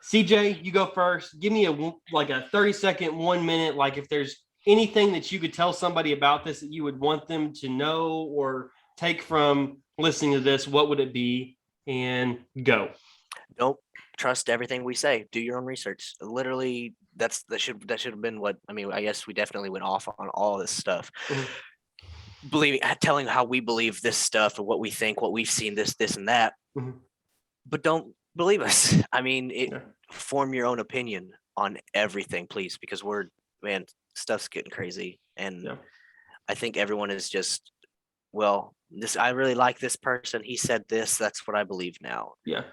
CJ, you go first. Give me a 30-second, 1 minute. Like if there's anything that you could tell somebody about this that you would want them to know or take from listening to this, what would it be? And go. Don't trust everything we say. Do your own research. Literally, that should have been what I mean. I guess we definitely went off on all this stuff. Mhm. Telling how we believe this stuff and what we think, what we've seen, this and that. Mhm. But don't believe us. I mean, Yeah. form your own opinion on everything, please, because stuff's getting crazy, and Yeah. I think everyone is just, well, I really like this person. He said this. That's what I believe now. Yeah.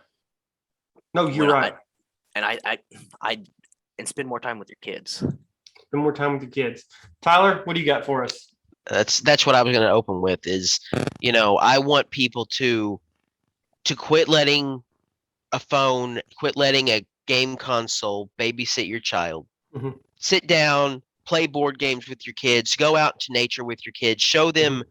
No, you're When right. And spend more time with your kids. Spend more time with your kids. Tyler, what do you got for us? That's what I was going to open with is, I want people to quit letting a phone, quit letting a game console babysit your child. Mhm. Sit down, play board games with your kids, go out into nature with your kids, show them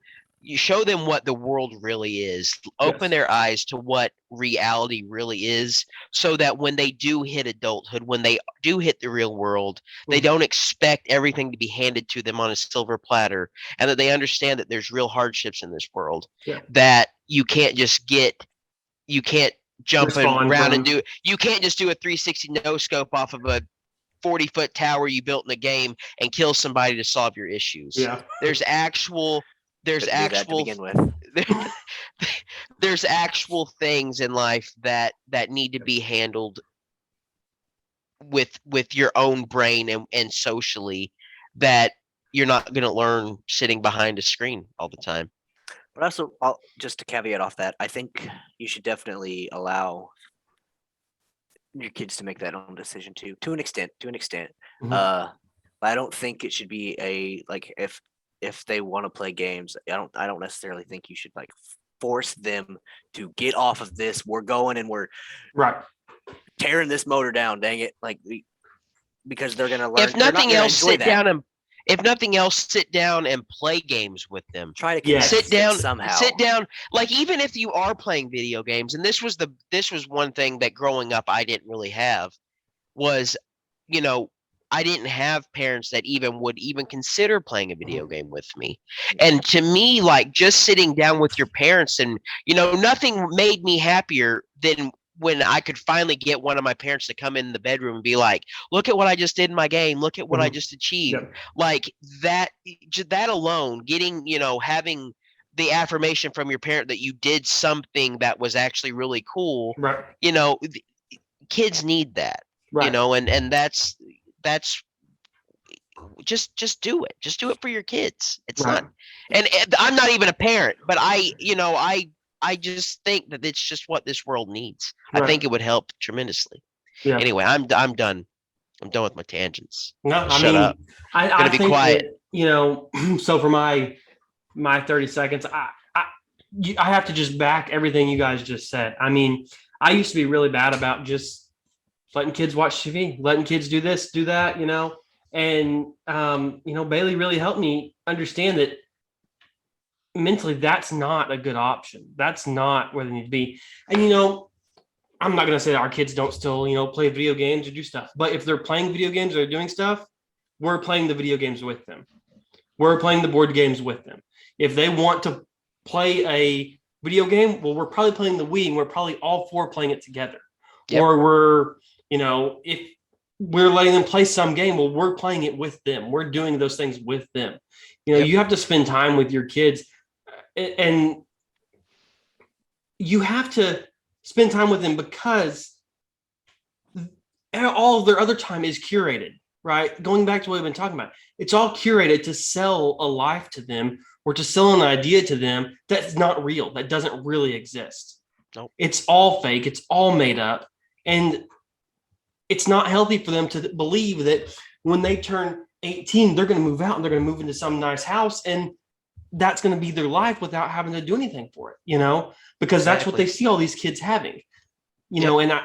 what the world really is, open their eyes to what reality really is, so that when they do hit adulthood, when they do hit the real world, they don't expect everything to be handed to them on a silver platter, and that they understand that there's real hardships in this world, that you can't jump around and you can't just do a 360 no scope off of a 40-foot tower you built in a game and kill somebody to solve your issues. Yeah. There's actual that to begin with. there's actual things in life that need to be handled with your own brain and socially, that you're not going to learn sitting behind a screen all the time. But also, just to caveat off that, I think you should definitely allow your kids to make that own decision too, to an extent. Mhm. I don't think it should be if they want to play games. I don't necessarily think you should force them to get off of this. We're going and we're right tearing this motor down. Dang it! Because they're gonna learn. If nothing else, sit down and play games with them. Try to sit down somehow. Sit down. Like, even if you are playing video games, and this was one thing that growing up I didn't really have, was, I didn't have parents that would even consider playing a video game with me. And to me, just sitting down with your parents, and nothing made me happier than when I could finally get one of my parents to come in the bedroom and be like, look at what I just did in my game. Look at what I just achieved. Yep. Like that alone, getting, having the affirmation from your parent that you did something that was actually really cool. Right. Kids need that, right. And that's just do it. Just do it for your kids. It's Right. not, and I'm not even a parent, but I just think that it's just what this world needs. I Right. think it would help tremendously. Yeah. Anyway, I'm done. I'm done with my tangents. No, I Shut mean, up. I Gonna be think quiet. that, so for my 30 seconds, I have to just back everything you guys just said. I mean, I used to be really bad about just letting kids watch TV, letting kids do this, do that, and Bailey really helped me understand that mentally that's not a good option. That's not where they need to be. And I'm not going to say that our kids don't still play video games or do stuff, but if they're playing video games or doing stuff, we're playing the video games with them. We're playing the board games with them. If they want to play a video game, well, we're probably playing the Wii and we're probably all four playing it together. Yep. Or if we're letting them play some game, well, we're playing it with them. We're doing those things with them. Yep. You have to spend time with your kids, and you have to spend time with them because all of their other time is curated, right? Going back to what we've been talking about, it's all curated to sell a life to them or to sell an idea to them that's not real, that doesn't really exist. Nope. It's all fake. It's all made up. And it's not healthy for them to believe that when they turn 18, they're going to move out and they're going to move into some nice house and that's going to be their life without having to do anything for it, because that's what they see all these kids having, and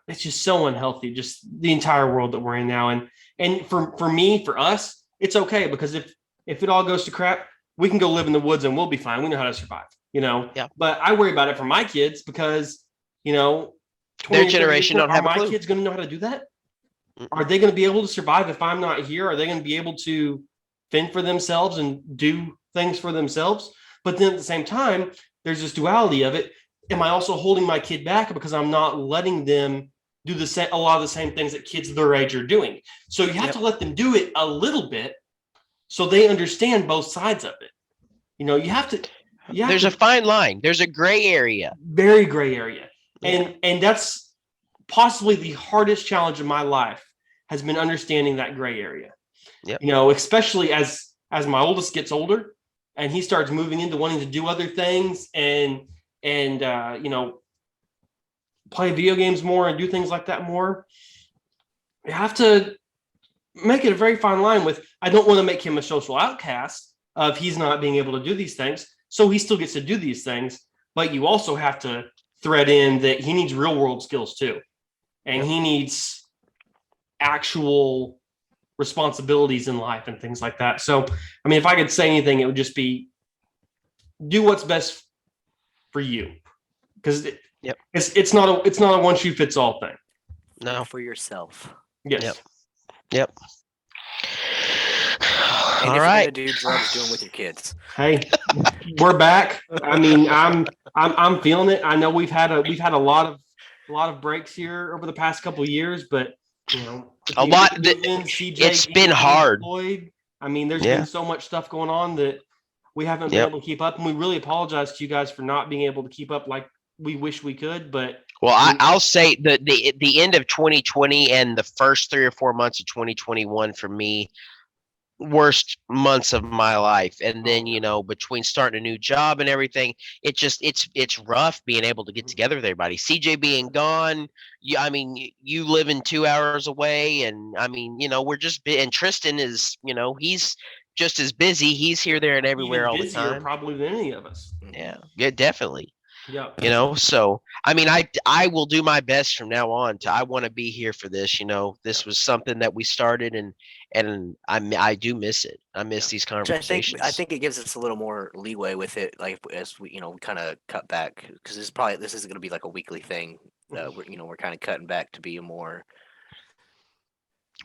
it's just so unhealthy, just the entire world that we're in now. And for us, it's okay because if it all goes to crap, we can go live in the woods and we'll be fine. We know how to survive, Yeah. But I worry about it for my kids because, Their generation don't have a Are my clue. kids going to know how to do that? Are they going to be able to survive if I'm not here? Are they going to be able to fend for themselves and do things for themselves? But then at the same time, there's this duality of it. Am I also holding my kid back because I'm not letting them do a lot of the same things that kids their age are doing? So you have to let them do it a little bit so they understand both sides of it. You have to. There's a fine line. There's a gray area. Very gray area. And that's possibly the hardest challenge of my life has been understanding that gray area. Yep. Especially as my oldest gets older and he starts moving into wanting to do other things and play video games more and do things like that more. You have to make it a very fine line with, I don't want to make him a social outcast of he's not being able to do these things. So he still gets to do these things, but you also have to thread in that he needs real world skills too. And he needs actual responsibilities in life and things like that. So, I mean, if I could say anything, it would just be do what's best for you. Because it's not a one shoe fits all thing. No. For yourself. Yes. Yep. And All if right. you're gonna do drugs, do them with your kids. Hey, we're back. I mean, I'm feeling it. I know we've had a lot of breaks here over the past couple of years, but a lot. It's been hard. Deployed, I mean, there's been so much stuff going on that we haven't been able to keep up, and we really apologize to you guys for not being able to keep up like we wish we could. But I'll say the end of 2020 and the first 3 or 4 months of 2021 for me, worst months of my life. And then between starting a new job and everything, it's rough being able to get together with everybody. CJ being gone, you living 2 hours away, and we're just and Tristan is he's just as busy. He's here, there, and everywhere all the time, probably than any of us. Yeah, definitely. Yeah. So I will do my best from now on I want to be here for this. This was something that we started, and I do miss it. I miss these conversations. I think it gives us a little more leeway with it, like as we kind of cut back, because this isn't going to be like a weekly thing. We're kind of cutting back to be a more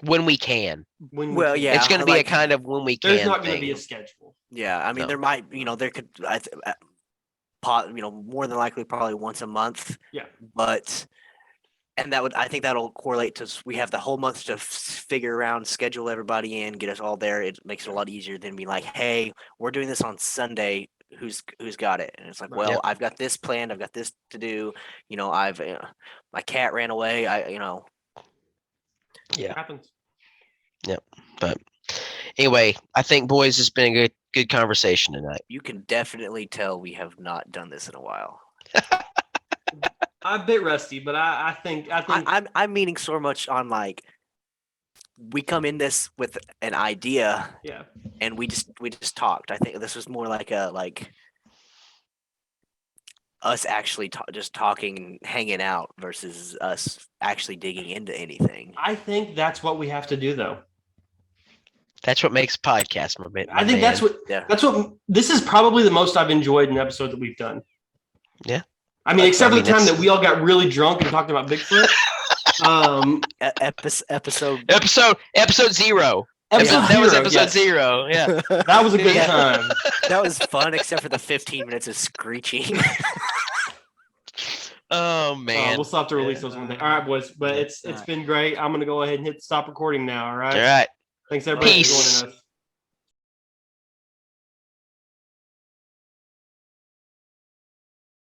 when we can. Yeah, it's going to be a kind of when we can. There's not going to be a schedule. Yeah, I mean, there might, there could, more than likely probably once a month. Yeah. But I think that'll correlate to we have the whole month to figure around, schedule everybody in, get us all there. It makes it a lot easier than be like, hey, we're doing this on Sunday. Who's got it? And it's like, well, I've got this planned. I've got this to do. My cat ran away. It happens. But anyway, I think, boys, it's been a good conversation tonight. You can definitely tell we have not done this in a while. I'm a bit rusty, but I think I'm meaning so much on like we come in this with an idea yeah. and we just talked. I think this was more like a us actually just talking and hanging out versus us actually digging into anything. I think that's what we have to do, though. That's what makes podcasts, my man. I think that's what this is probably the most I've enjoyed an episode that we've done. Yeah. I mean, except for the time that we all got really drunk and talked about Bigfoot. Episode 0. That was episode 0. Yeah. That was a good time. That was fun, except for the 15 minutes of screeching. Oh man. We'll still have to release those one day. All right, boys. But it's been great. I'm gonna go ahead and hit stop recording now. All right. All right. Thanks everybody Peace. for joining us.